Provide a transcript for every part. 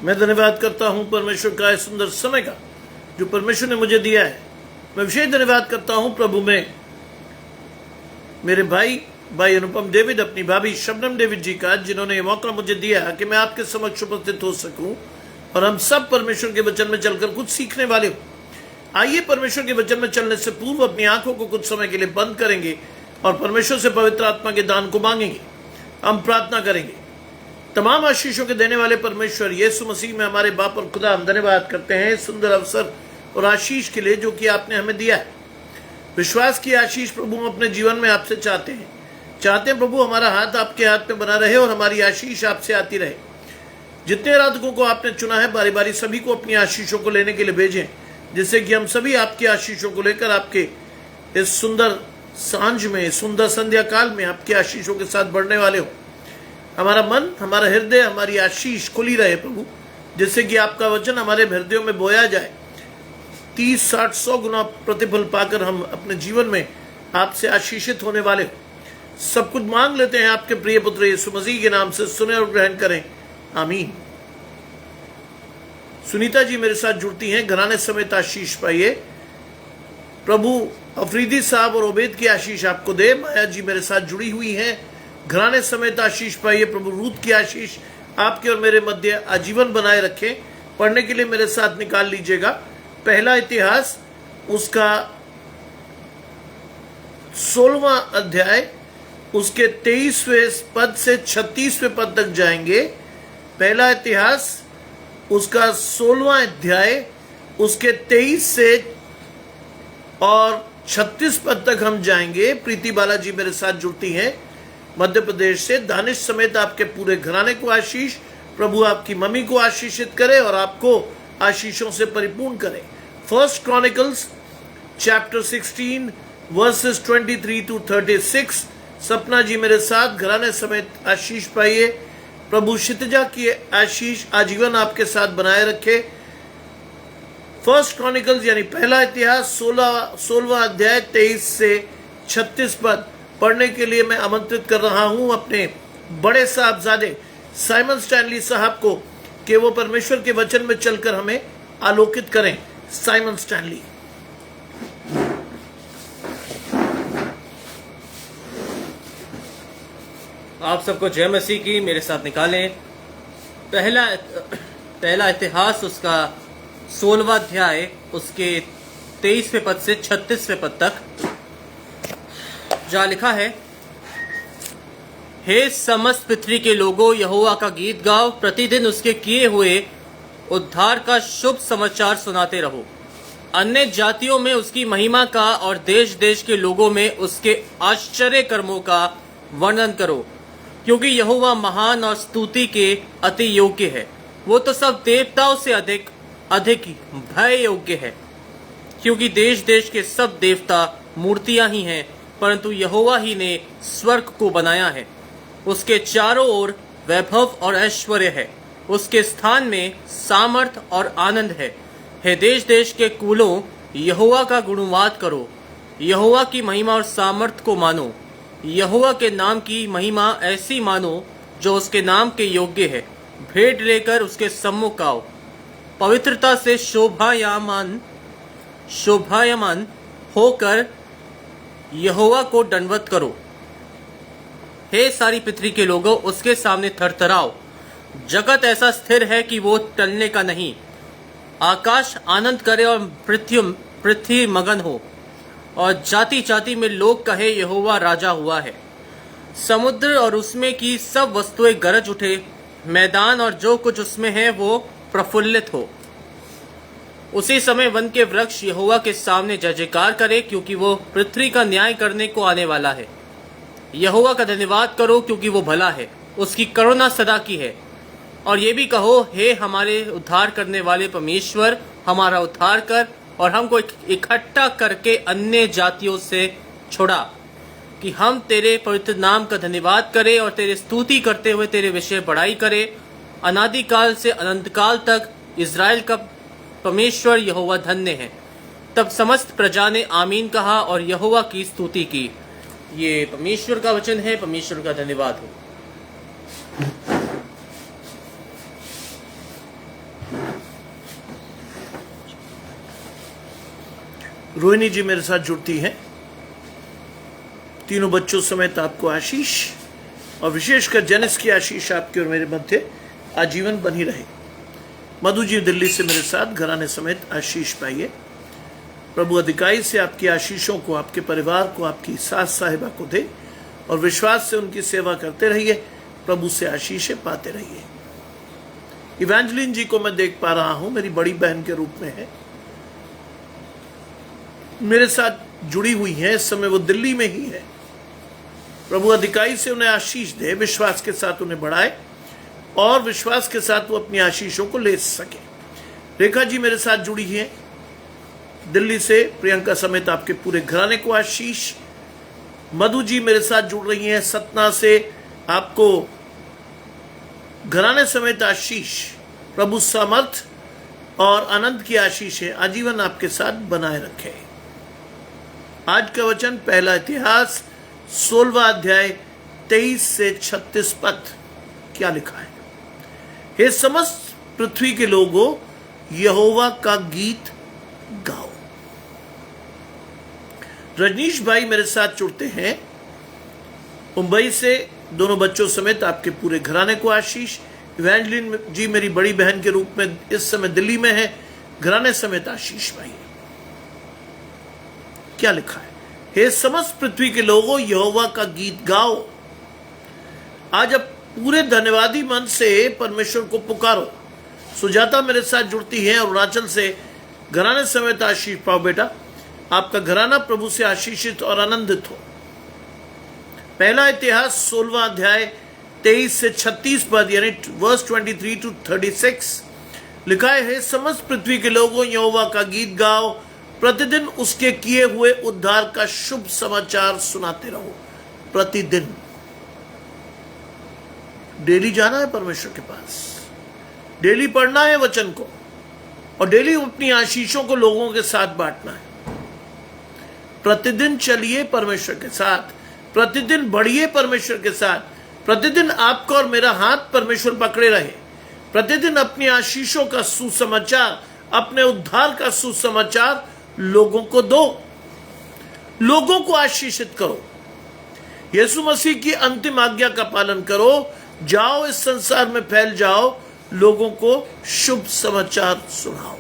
मैं धन्यवाद करता हूँ परमेश्वर का इस सुंदर समय का जो परमेश्वर ने मुझे दिया है। मैं विशेष धन्यवाद करता हूँ प्रभु में मेरे भाई अनुपम डेविड, अपनी भाभी शबनम डेविड जी का, जिन्होंने ये मौका मुझे दिया कि मैं आपके समक्ष उपस्थित हो सकूं और हम सब परमेश्वर के वचन में चलकर कुछ सीखने वाले हो। आइए परमेश्वर के वचन में चलने से पूर्व अपनी आंखों को कुछ समय के लिए बंद करेंगे और परमेश्वर से पवित्र आत्मा के दान को मांगेंगे। हम प्रार्थना करेंगे। तमाम आशीषों के देने वाले परमेश्वर यीशु मसीह में हमारे बाप और खुदा, हम धन्यवाद करते हैं इस सुंदर अवसर और आशीष के लिए जो कि आपने हमें दिया है। विश्वास की आशीष प्रभु हम अपने जीवन में आपसे चाहते हैं प्रभु, हमारा हाथ आपके हाथ में बना रहे और हमारी आशीष आपसे आती रहे। जितने आराधकों को आपने चुना है बारी बारी सभी को अपनी आशीषों को लेने के लिए भेजें, जिससे कि हम सभी आपकी आशीषों को लेकर आपके इस सुंदर सांझ में, सुंदर संध्या काल में आपकी आशीषों के साथ बढ़ने वाले हो। हमारा मन, हमारा हृदय, हमारी आशीष खुली रहे प्रभु, जिससे कि आपका वचन हमारे हृदयों में बोया जाए। 30, 60, 100 गुना प्रतिफल पाकर हम अपने जीवन में आपसे आशीषित होने वाले हो। सब कुछ मांग लेते हैं आपके प्रिय पुत्र यीशु मसीह के नाम से, सुने और ग्रहण करें, आमीन। सुनीता जी मेरे साथ जुड़ती हैं, घराने समेत आशीष पाइए। प्रभु अफरीदी साहब और उबैद की आशीष आपको दे। माया जी मेरे साथ जुड़ी हुई हैं, घराने समेत आशीष पाइए। प्रभु रूथ की आशीष आपके और मेरे मध्य आजीवन बनाए रखें। पढ़ने के लिए मेरे साथ निकाल लीजिएगा पहला इतिहास, उसका 16वां अध्याय, उसके 23वें पद से 36वें पद तक जाएंगे। पहला इतिहास उसका 16वां अध्याय, उसके 23 से और 36 पद तक हम जाएंगे। प्रीति बालाजी मेरे साथ जुड़ती हैं मध्य प्रदेश से। दानिश समेत आपके पूरे घराने को आशीष। प्रभु आपकी मम्मी को आशीषित करे और आपको आशीषों से परिपूर्ण करे। First chronicles chapter 16 versus 23 to 36। सपना जी मेरे साथ घराने समेत आशीष पाइए। प्रभु क्षितिजा की आशीष आजीवन आपके साथ बनाए रखे। फर्स्ट क्रॉनिकल्स यानी पहला इतिहास 16वां अध्याय 23 से 36 पद पढ़ने के लिए मैं आमंत्रित कर रहा हूं अपने बड़े साहबजादे साइमन स्टैनली साहब को कि वो परमेश्वर के वचन में चलकर हमें आलोकित करें। Simon Stanley. आप सबको जय मसीह की। मेरे साथ निकालें पहला इतिहास, उसका 16वां अध्याय, उसके 23वें पद से 36वें पद तक, जहाँ लिखा है, हे समस्त पृथ्वी के लोगों, यहोवा का गीत गाओ, प्रतिदिन उसके किए हुए उद्धार का शुभ समाचार सुनाते रहो। अन्य जातियों में उसकी महिमा का और देश देश के लोगों में उसके आश्चर्य कर्मों का वर्णन करो, क्योंकि यहोवा महान और स्तुति के अति योग्य है। वो तो सब देवताओं से अधिक भय योग्य है, क्योंकि देश देश के सब देवता मूर्तियां ही हैं, परंतु यहोवा ही ने स्वर्ग को बनाया है। उसके चारों ओर वैभव और ऐश्वर्य है, उसके स्थान में सामर्थ और आनंद है। हे देश देश के कुलों, यहोवा का गुणवाद करो, यहोवा की महिमा और सामर्थ को मानो। यहोवा के नाम की महिमा ऐसी मानो जो उसके नाम के योग्य है। भेंट लेकर उसके सम्मुख आओ, पवित्रता से शोभायमान होकर यहोवा को दंडवत करो। हे सारी पृथ्वी के लोगों, उसके सामने थरथराओ। जगत ऐसा स्थिर है कि वो टलने का नहीं। आकाश आनंद करे और पृथ्वी मगन हो, और जाति जाति में लोग कहे यहोवा राजा हुआ है। समुद्र और उसमें की सब वस्तुएं गरज उठे, मैदान और जो कुछ उसमें है वो प्रफुल्लित हो। उसी समय वन के वृक्ष यहोवा के सामने जय जयकार करे, क्योंकि वो पृथ्वी का न्याय करने को आने वाला है। यहोवा का धन्यवाद करो, क्योंकि वो भला है, उसकी करुणा सदा की है। और ये भी कहो, हे हमारे उद्धार करने वाले परमेश्वर, हमारा उद्धार कर और हमको इकट्ठा करके अन्य जातियों से छुड़ा, कि हम तेरे पवित्र नाम का धन्यवाद करें और तेरे स्तुति करते हुए तेरे विषय बड़ाई करें। अनादिकाल से अनंतकाल तक इज़राइल का परमेश्वर यहोवा धन्य है। तब समस्त प्रजा ने आमीन कहा और यहोवा की स्तुति की। ये परमेश्वर का वचन है। परमेश्वर का धन्यवाद हो। रोहिणी जी मेरे साथ जुड़ती हैं। तीनों बच्चों समेत आपको आशीष और विशेषकर जेनिस की आशीष आपके और मेरे मध्य आजीवन बनी रहे। मधु जी दिल्ली से मेरे साथ घराने समेत आशीष पाइए। प्रभु अधिकाई से आपकी आशीषों को, आपके परिवार को, आपकी सास साहिबा को दे और विश्वास से उनकी सेवा करते रहिए। प्रभु से आशीषें पाते रहिए। इवेंजलिन जी को मैं देख पा रहा हूं, मेरी बड़ी बहन के रूप में है, मेरे साथ जुड़ी हुई है। इस समय वो दिल्ली में ही है। प्रभु अधिकाई से उन्हें आशीष दे, विश्वास के साथ उन्हें बढ़ाए और विश्वास के साथ वो अपनी आशीषों को ले सके। रेखा जी मेरे साथ जुड़ी है दिल्ली से, प्रियंका समेत आपके पूरे घराने को आशीष। मधु जी मेरे साथ जुड़ रही हैं सतना से, आपको घराने समेत आशीष। प्रभु समर्थ और आनंद की आशीषें आजीवन आपके साथ बनाए रखे। आज का वचन पहला इतिहास 16वां अध्याय 23 से 36 पद। क्या लिखा है? हे समस्त पृथ्वी के लोगों, यहोवा का गीत गाओ। रजनीश भाई मेरे साथ जुड़ते हैं मुंबई से, दोनों बच्चों समेत आपके पूरे घराने को आशीष। इवेंजलिन जी मेरी बड़ी बहन के रूप में इस समय दिल्ली में है, घराने समेत आशीष भाई। क्या लिखा है? हे समस्त पृथ्वी के लोगों, यहोवा का गीत गाओ। आज अब पूरे धन्यवादी मन से परमेश्वर को पुकारो। सुजाता मेरे साथ जुड़ती है अरुणाचल से, घराने समेत आशीष पाओ बेटा। आपका घराना प्रभु से आशीषित और आनंदित हो। पहला इतिहास 16वां अध्याय 23 से 36 पद यानी वर्स 23 to 36 लिखा है, समस्त पृथ्वी के लोगों, यहोवा का गीत गाओ, प्रतिदिन उसके किए हुए उद्धार का शुभ समाचार सुनाते रहो। प्रतिदिन डेली जाना है परमेश्वर के पास, डेली पढ़ना है वचन को और डेली अपनी आशीषों को लोगों के साथ बांटना है। प्रतिदिन चलिए परमेश्वर के साथ, प्रतिदिन बढ़िए परमेश्वर के साथ, प्रतिदिन आपका और मेरा हाथ परमेश्वर पकड़े रहे। प्रतिदिन अपनी आशीषों का सुसमाचार, अपने उद्धार का सुसमाचार लोगों को दो, लोगों को आशीषित करो। यीशु मसीह की अंतिम आज्ञा का पालन करो। जाओ, इस संसार में फैल जाओ, लोगों को शुभ समाचार सुनाओ।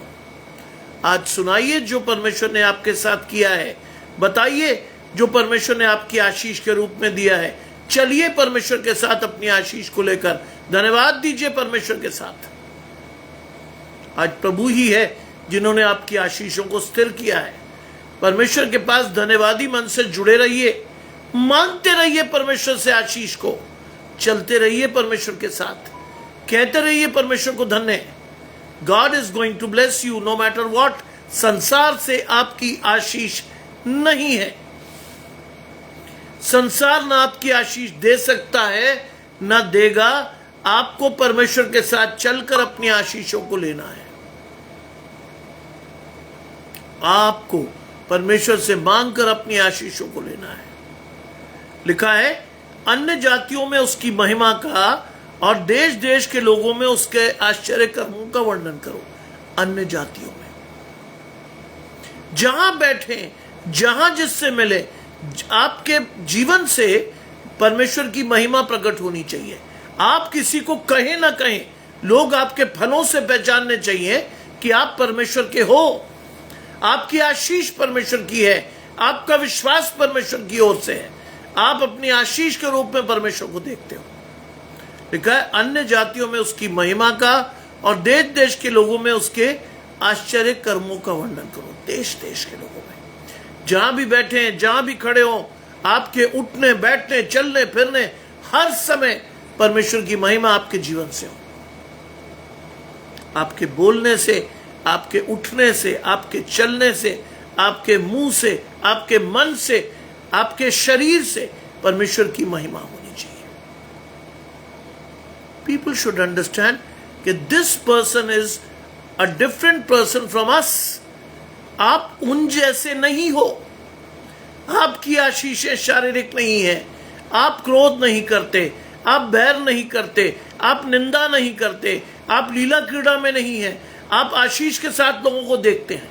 आज सुनाइए जो परमेश्वर ने आपके साथ किया है, बताइए जो परमेश्वर ने आपकी आशीष के रूप में दिया है। चलिए परमेश्वर के साथ अपनी आशीष को लेकर, धन्यवाद दीजिए परमेश्वर के साथ। आज प्रभु ही है जिन्होंने आपकी आशीषों को स्थिर किया है। परमेश्वर के पास धन्यवादी मन से जुड़े रहिए, मांगते रहिए परमेश्वर से आशीष को, चलते रहिए परमेश्वर के साथ, कहते रहिए परमेश्वर को धन्य। God is going to bless you no matter what. संसार से आपकी आशीष नहीं है। संसार ना आपकी आशीष दे सकता है, ना देगा। आपको परमेश्वर के साथ चलकर अपनी आशीषों को लेना है। आपको परमेश्वर से मांगकर अपनी आशीषों को लेना है। लिखा है, अन्य जातियों में उसकी महिमा का और देश देश के लोगों में उसके आश्चर्य कर्मों का वर्णन करो। अन्य जातियों में जहां बैठे, जहां जिससे मिले, आपके जीवन से परमेश्वर की महिमा प्रकट होनी चाहिए। आप किसी को कहें ना कहें, लोग आपके फलों से पहचानने चाहिए कि आप परमेश्वर के हो। आपकी आशीष परमेश्वर की है, आपका विश्वास परमेश्वर की ओर से है। आप अपनी आशीष के रूप में परमेश्वर को देखते हो। लिखा है, अन्य जातियों में उसकी महिमा का और देश देश के लोगों में उसके आश्चर्य कर्मों का वर्णन करो। देश देश के लोगों में जहां भी बैठे हैं, जहां भी खड़े हो, आपके उठने बैठने चलने फिरने हर समय परमेश्वर की महिमा आपके जीवन से हो। आपके बोलने से, आपके उठने से, आपके चलने से, आपके मुंह से, आपके मन से, आपके शरीर से परमेश्वर की महिमा होनी चाहिए। People should understand कि this person is a different person from us. आप उन जैसे नहीं हो। आपकी आशीषें शारीरिक नहीं है। आप क्रोध नहीं करते, आप बैर नहीं करते, आप निंदा नहीं करते, आप लीला क्रीड़ा में नहीं है। आप आशीष के साथ लोगों को देखते हैं।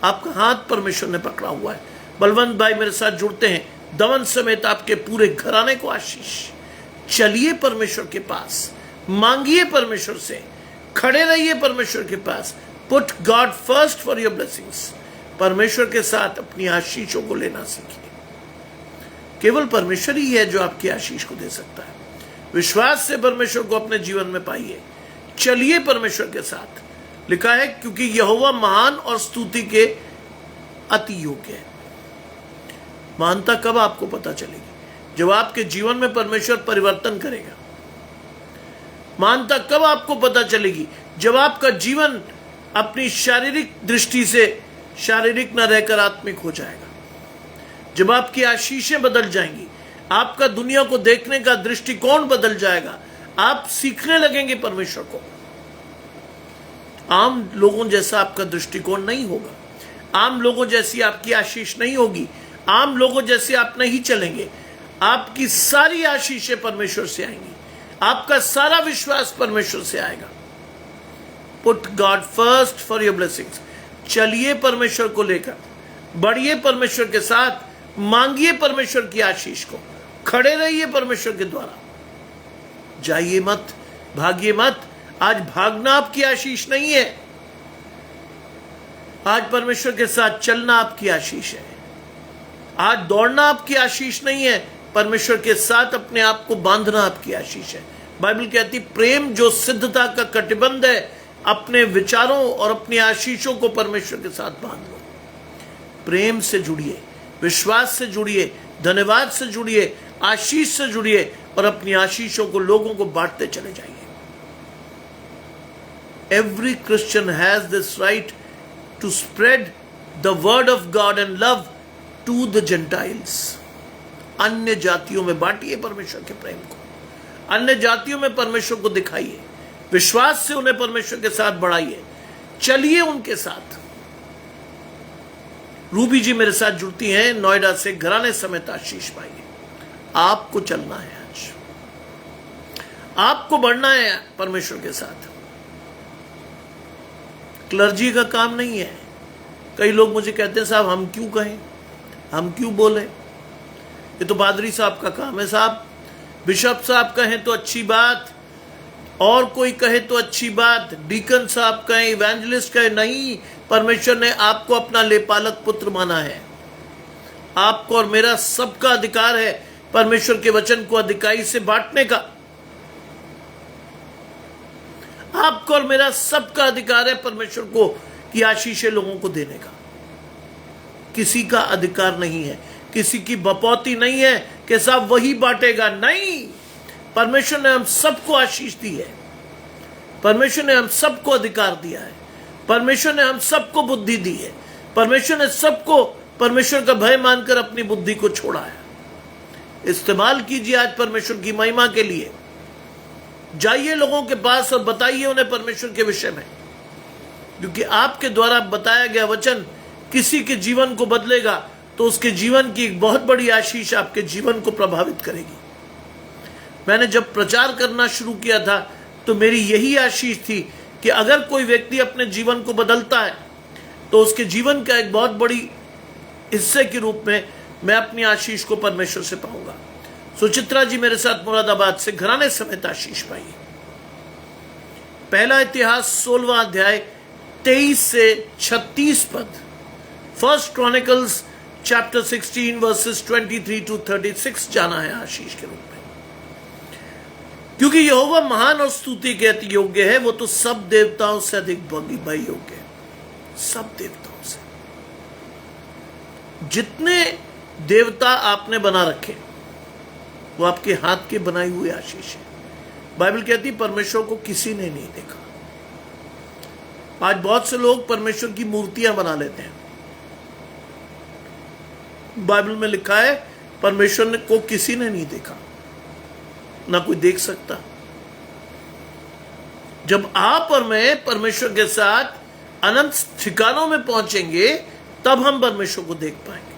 आपका हाथ परमेश्वर ने पकड़ा हुआ है। बलवंत भाई मेरे साथ जुड़ते हैं, दमन समेत आपके पूरे घराने को आशीष। चलिए परमेश्वर के पास, मांगिए परमेश्वर से, खड़े रहिए परमेश्वर के पास। Put God first for your blessings. परमेश्वर के साथ अपनी आशीषों को लेना सीखिए। केवल परमेश्वर ही है जो आपकी आशीष को दे सकता है। विश्वास से परमेश्वर को अपने जीवन में पाइए। चलिए परमेश्वर के साथ। लिखा है क्योंकि यहोवा महान और स्तुति के अति योग्य है। महानता कब आपको पता चलेगी? जब आपके जीवन में परमेश्वर परिवर्तन करेगा। महानता कब आपको पता चलेगी? जब आपका जीवन अपनी शारीरिक दृष्टि से शारीरिक न रहकर आत्मिक हो जाएगा। जब आपकी आशीषें बदल जाएंगी, आपका दुनिया को देखने का दृष्टिकोण बदल जाएगा। आप सीखने लगेंगे परमेश्वर को। आम लोगों जैसा आपका दृष्टिकोण नहीं होगा। आम लोगों जैसी आपकी आशीष नहीं होगी। आम लोगों जैसे आप नहीं चलेंगे। आपकी सारी आशीषें परमेश्वर से आएंगी। आपका सारा विश्वास परमेश्वर से आएगा। Put God first for your blessings. चलिए परमेश्वर को लेकर, बढ़िए परमेश्वर के साथ, मांगिए परमेश्वर की आशीष को, खड़े रहिए परमेश्वर के द्वारा। जाइए मत, भागिए मत। आज भागना आपकी आशीष नहीं है। आज परमेश्वर के साथ चलना आपकी आशीष है। आज दौड़ना आपकी आशीष नहीं है। परमेश्वर के साथ अपने आप को बांधना आपकी आशीष है। बाइबल कहती प्रेम जो सिद्धता का कटिबंध है, अपने विचारों और अपनी आशीषों को परमेश्वर के साथ बांध लो। प्रेम से जुड़िए, विश्वास से जुड़िए, धन्यवाद से जुड़िए, आशीष से जुड़िए और अपनी आशीषों को लोगों को बांटते चले जाइए। Every Christian has this right to spread the word of God and love to the Gentiles. अन्य जातियों में बांटिए परमेश्वर के प्रेम को। अन्य जातियों में परमेश्वर को दिखाइए। विश्वास से उन्हें परमेश्वर के साथ बढ़ाइए। चलिए उनके साथ। रूबी जी मेरे साथ जुड़ती हैं नोएडा से। घराने समेत आशीष पाइए। आपको चलना है, आज आपको बढ़ना है परमेश्वर के साथ। क्लर्जी का काम नहीं है। कई लोग मुझे कहते हैं साहब हम क्यों कहें, हम क्यों बोले, ये तो पादरी साहब का काम है। साहब बिशप साहब कहें तो अच्छी बात, और कोई कहे तो अच्छी बात, डीकन साहब कहें, इवेंजलिस्ट कहें। नहीं, परमेश्वर ने आपको अपना लेपालक पुत्र माना है। आपको और मेरा सबका अधिकार है परमेश्वर के वचन को अधिकाई से बांटने का। आपको और मेरा सबका अधिकार है परमेश्वर को की आशीषें लोगों को देने का। किसी का अधिकार नहीं है, किसी की बपौती नहीं है कि साहब वही बांटेगा। नहीं, परमेश्वर ने हम सबको आशीष दी है। परमेश्वर ने हम सबको अधिकार दिया है। परमेश्वर ने हम सबको बुद्धि दी है। परमेश्वर ने सबको परमेश्वर का भय मानकर अपनी बुद्धि को छोड़ा है। इस्तेमाल कीजिए आज परमेश्वर की महिमा के लिए। जाइए लोगों के पास और बताइए उन्हें परमेश्वर के विषय में, क्योंकि आपके द्वारा बताया गया वचन किसी के जीवन को बदलेगा तो उसके जीवन की एक बहुत बड़ी आशीष आपके जीवन को प्रभावित करेगी। मैंने जब प्रचार करना शुरू किया था तो मेरी यही आशीष थी कि अगर कोई व्यक्ति अपने जीवन को बदलता है तो उसके जीवन का एक बहुत बड़ी हिस्से के रूप में मैं अपनी आशीष को परमेश्वर से पाऊंगा। सुचित्रा जी मेरे साथ मुरादाबाद से। घराने समेत आशीष पाइए। पहला इतिहास 16वां अध्याय 23 से 36 पद। First chronicles chapter 16 versus 23 to 36 जाना है आशीष के रूप में। क्योंकि यहोवा महान और स्तुति के अति योग्य है, वो तो सब देवताओं से अधिक बड़ी योग्य है। सब देवताओं से। जितने देवता आपने बना रखे वो आपके हाथ के बनाई हुई आशीष है। बाइबल कहती परमेश्वर को किसी ने नहीं देखा। आज बहुत से लोग परमेश्वर की मूर्तियां बना लेते हैं। बाइबल में लिखा है परमेश्वर को किसी ने नहीं देखा, ना कोई देख सकता। जब आप और मैं परमेश्वर के साथ अनंत ठिकानों में पहुंचेंगे तब हम परमेश्वर को देख पाएंगे।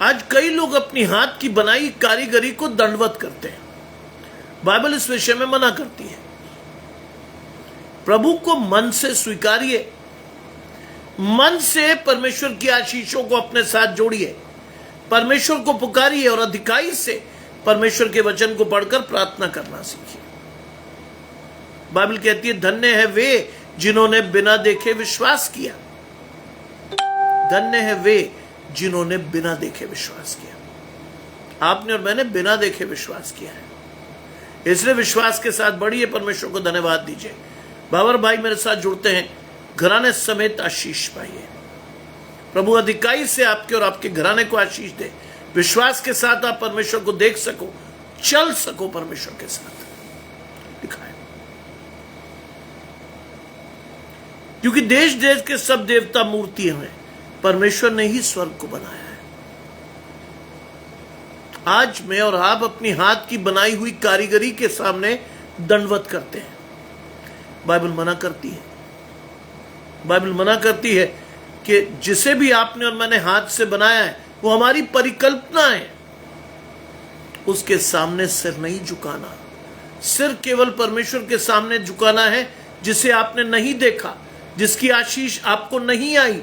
आज कई लोग अपनी हाथ की बनाई कारीगरी को दंडवत करते हैं। बाइबल इस विषय में मना करती है। प्रभु को मन से स्वीकारिए, मन से परमेश्वर की आशीषों को अपने साथ जोड़िए, परमेश्वर को पुकारिए और अधिकाई से परमेश्वर के वचन को पढ़कर प्रार्थना करना सीखिए। बाइबल कहती है धन्य है वे जिन्होंने बिना देखे विश्वास किया। धन्य है वे जिन्होंने बिना देखे विश्वास किया। आपने और मैंने बिना देखे विश्वास किया है, इसलिए विश्वास के साथ बढ़िए, परमेश्वर को धन्यवाद दीजिए। बाबर भाई मेरे साथ जुड़ते हैं, घराने समेत आशीष पाइए। प्रभु अधिकाई से आपके और आपके घराने को आशीष दे। विश्वास के साथ आप परमेश्वर को देख सको, चल सको परमेश्वर के साथ। दिखाए, क्योंकि देश देश के सब देवता मूर्तियां हैं, परमेश्वर ने ही स्वर्ग को बनाया है। आज मैं और आप अपनी हाथ की बनाई हुई कारीगरी के सामने दंडवत करते हैं। बाइबल मना करती है, बाइबल मना करती है कि जिसे भी आपने और मैंने हाथ से बनाया है वो हमारी परिकल्पना है, उसके सामने सिर नहीं झुकाना। सिर केवल परमेश्वर के सामने झुकाना है जिसे आपने नहीं देखा, जिसकी आशीष आपको नहीं आई।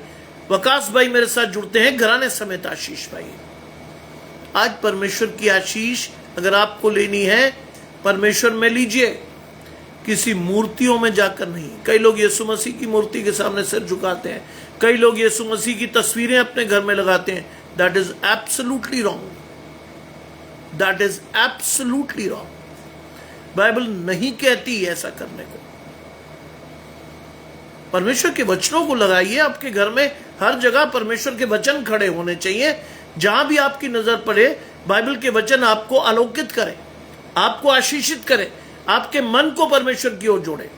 वकास भाई मेरे साथ जुड़ते हैं, घराने समेत आशीष भाई। आज परमेश्वर की आशीष अगर आपको लेनी है, परमेश्वर में लीजिए, किसी मूर्तियों में जाकर नहीं। कई लोग यीशु मसीह की मूर्ति के सामने सिर झुकाते हैं, कई लोग यीशु मसीह की तस्वीरें अपने घर में लगाते हैं। That is absolutely wrong, that is absolutely wrong. Bible नहीं कहती ऐसा करने को। परमेश्वर के वचनों को लगाइए आपके घर में, हर जगह परमेश्वर के वचन खड़े होने चाहिए। जहां भी आपकी नजर पड़े, बाइबल के वचन आपको आलोकित करें, आपको आशीषित करें, आपके मन को परमेश्वर की ओर जोड़े।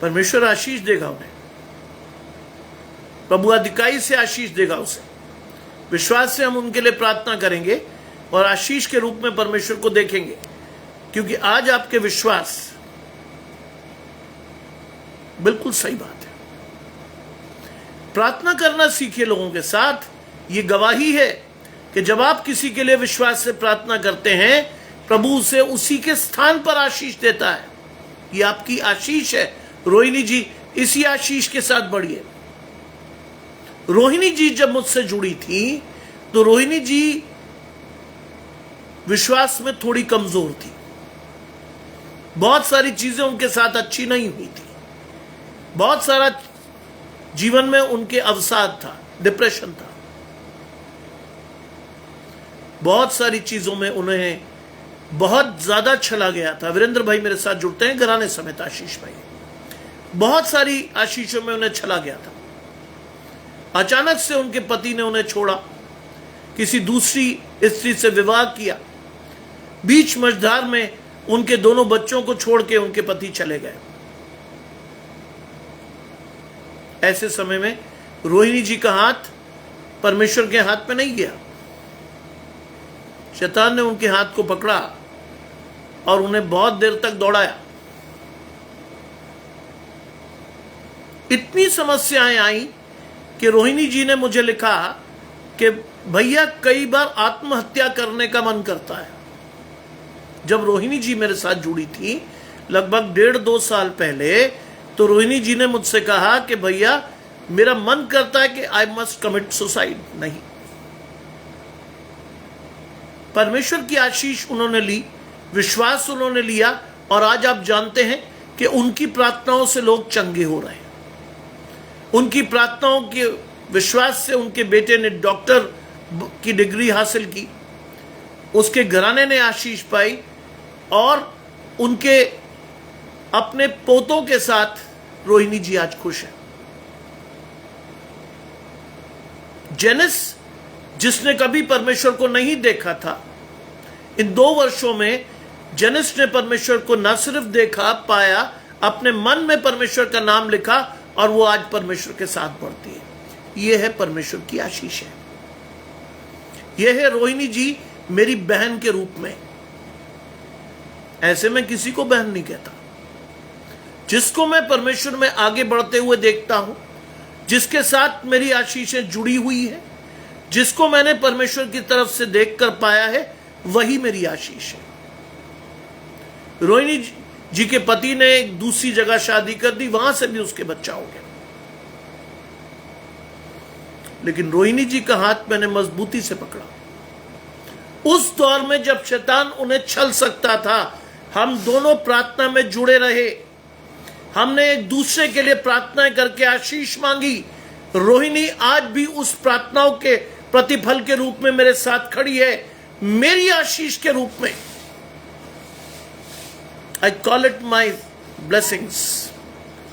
परमेश्वर आशीष देगा उन्हें, प्रभु अधिकाई से आशीष देगा उसे। विश्वास से हम उनके लिए प्रार्थना करेंगे और आशीष के रूप में परमेश्वर को देखेंगे, क्योंकि आज आपके विश्वास बिल्कुल सही बात है। प्रार्थना करना सीखिए लोगों के साथ। यह गवाही है कि जब आप किसी के लिए विश्वास से प्रार्थना करते हैं, प्रभु उसे उसी के स्थान पर आशीष देता है। यह आपकी आशीष है। रोहिणी जी, इसी आशीष के साथ बढ़िए। रोहिणी जी जब मुझसे जुड़ी थी तो रोहिणी जी विश्वास में थोड़ी कमजोर थी, बहुत सारी चीजें उनके साथ अच्छी नहीं हुई थी, बहुत सारा जीवन में उनके अवसाद था, डिप्रेशन था, बहुत सारी चीजों में उन्हें बहुत ज्यादा छला गया था। वीरेंद्र भाई मेरे साथ जुड़ते हैं, घराने समेत आशीष भाई। बहुत सारी आशीषों में उन्हें छला गया था। अचानक से उनके पति ने उन्हें छोड़ा, किसी दूसरी स्त्री से विवाह किया, बीच मझधार में उनके दोनों बच्चों को छोड़ के उनके पति चले गए। ऐसे समय में रोहिणी जी का हाथ परमेश्वर के हाथ में नहीं गया। शैतान ने उनके हाथ को पकड़ा और उन्हें बहुत देर तक दौड़ाया। इतनी समस्याएं आई कि रोहिणी जी ने मुझे लिखा कि भैया कई बार आत्महत्या करने का मन करता है। जब रोहिणी जी मेरे साथ जुड़ी थी लगभग 1.5-2 साल पहले, तो रोहिणी जी ने मुझसे कहा कि भैया मेरा मन करता है कि आई मस्ट कमिट सुसाइड। नहीं, परमेश्वर की आशीष उन्होंने ली, विश्वास उन्होंने लिया, और आज आप जानते हैं कि उनकी प्रार्थनाओं से लोग चंगे हो रहे हैं। उनकी प्रार्थनाओं के विश्वास से उनके बेटे ने डॉक्टर की डिग्री हासिल की, उसके घराने ने आशीष पाई, और उनके अपने पोतों के साथ रोहिणी जी आज खुश है। जेनिस, जिसने कभी परमेश्वर को नहीं देखा था, इन 2 वर्षों में जेनिस ने परमेश्वर को न सिर्फ देखा, पाया, अपने मन में परमेश्वर का नाम लिखा, और वो आज परमेश्वर के साथ बढ़ती है। यह है परमेश्वर की आशीष है। यह है रोहिणी जी मेरी बहन के रूप में। ऐसे मैं किसी को बहन नहीं कहता। जिसको मैं परमेश्वर में आगे बढ़ते हुए देखता हूं, जिसके साथ मेरी आशीषें जुड़ी हुई है, जिसको मैंने परमेश्वर की तरफ से देखकर पाया है, वही मेरी आशीष है। रोहिणी जी के पति ने एक दूसरी जगह शादी कर दी, वहां से भी उसके बच्चा हो गया, लेकिन रोहिणी जी का हाथ मैंने मजबूती से पकड़ा। उस दौर में जब शैतान उन्हें छल सकता था, हम दोनों प्रार्थना में जुड़े रहे। हमने एक दूसरे के लिए प्रार्थनाएं करके आशीष मांगी। रोहिणी आज भी उस प्रार्थनाओं के प्रतिफल के रूप में मेरे साथ खड़ी है, मेरी आशीष के रूप में। I call it my blessings.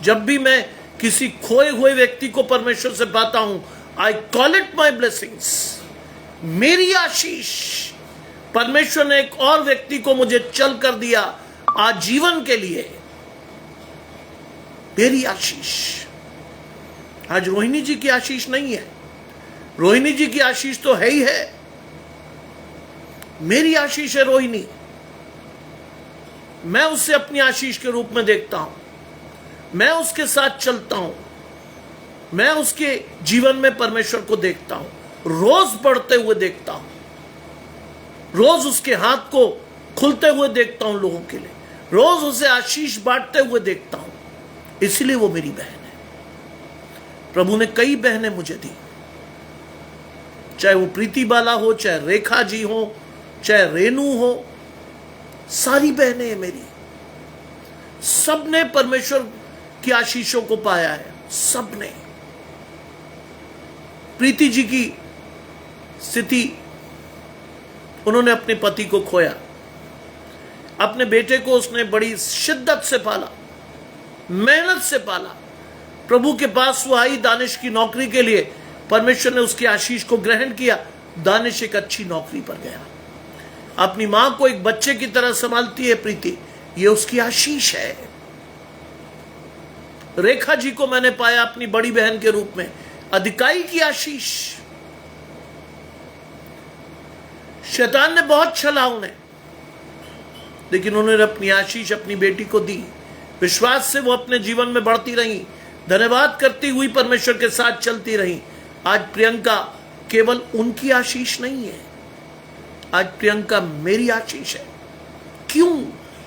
जब भी मैं किसी खोए हुए व्यक्ति को परमेश्वर से पाता हूं, I call it my blessings, मेरी आशीष। परमेश्वर ने एक और व्यक्ति को मुझे चल कर दिया आजीवन के लिए, मेरी आशीष। आज रोहिणी जी की आशीष नहीं है, रोहिणी जी की आशीष तो है ही है, मेरी आशीष है रोहिणी। मैं उसे अपनी आशीष के रूप में देखता हूं, मैं उसके साथ चलता हूं, मैं उसके जीवन में परमेश्वर को देखता हूं, रोज बढ़ते हुए देखता हूं, रोज उसके हाथ को खुलते हुए देखता हूं लोगों के लिए, रोज उसे आशीष बांटते हुए देखता हूं। इसलिए वो मेरी बहन है। प्रभु ने कई बहनें मुझे दी, चाहे वो प्रीति बाला हो, चाहे रेखा जी हो, चाहे रेनू हो, सारी बहनें हैं मेरी। सबने परमेश्वर की आशीषों को पाया है, सबने। प्रीति जी की स्थिति, उन्होंने अपने पति को खोया, अपने बेटे को उसने बड़ी शिद्दत से पाला, मेहनत से पाला। प्रभु के पास वो आई दानिश की नौकरी के लिए, परमेश्वर ने उसकी आशीष को ग्रहण किया, दानिश एक अच्छी नौकरी पर गया। अपनी मां को एक बच्चे की तरह संभालती है प्रीति, ये उसकी आशीष है। रेखा जी को मैंने पाया अपनी बड़ी बहन के रूप में, अधिकाई की आशीष। शैतान ने बहुत छला उन्हें, लेकिन उन्होंने अपनी आशीष अपनी बेटी को दी। विश्वास से वो अपने जीवन में बढ़ती रही, धन्यवाद करती हुई परमेश्वर के साथ चलती रही। आज प्रियंका केवल उनकी आशीष नहीं है, आज प्रियंका मेरी आशीष है। क्यों?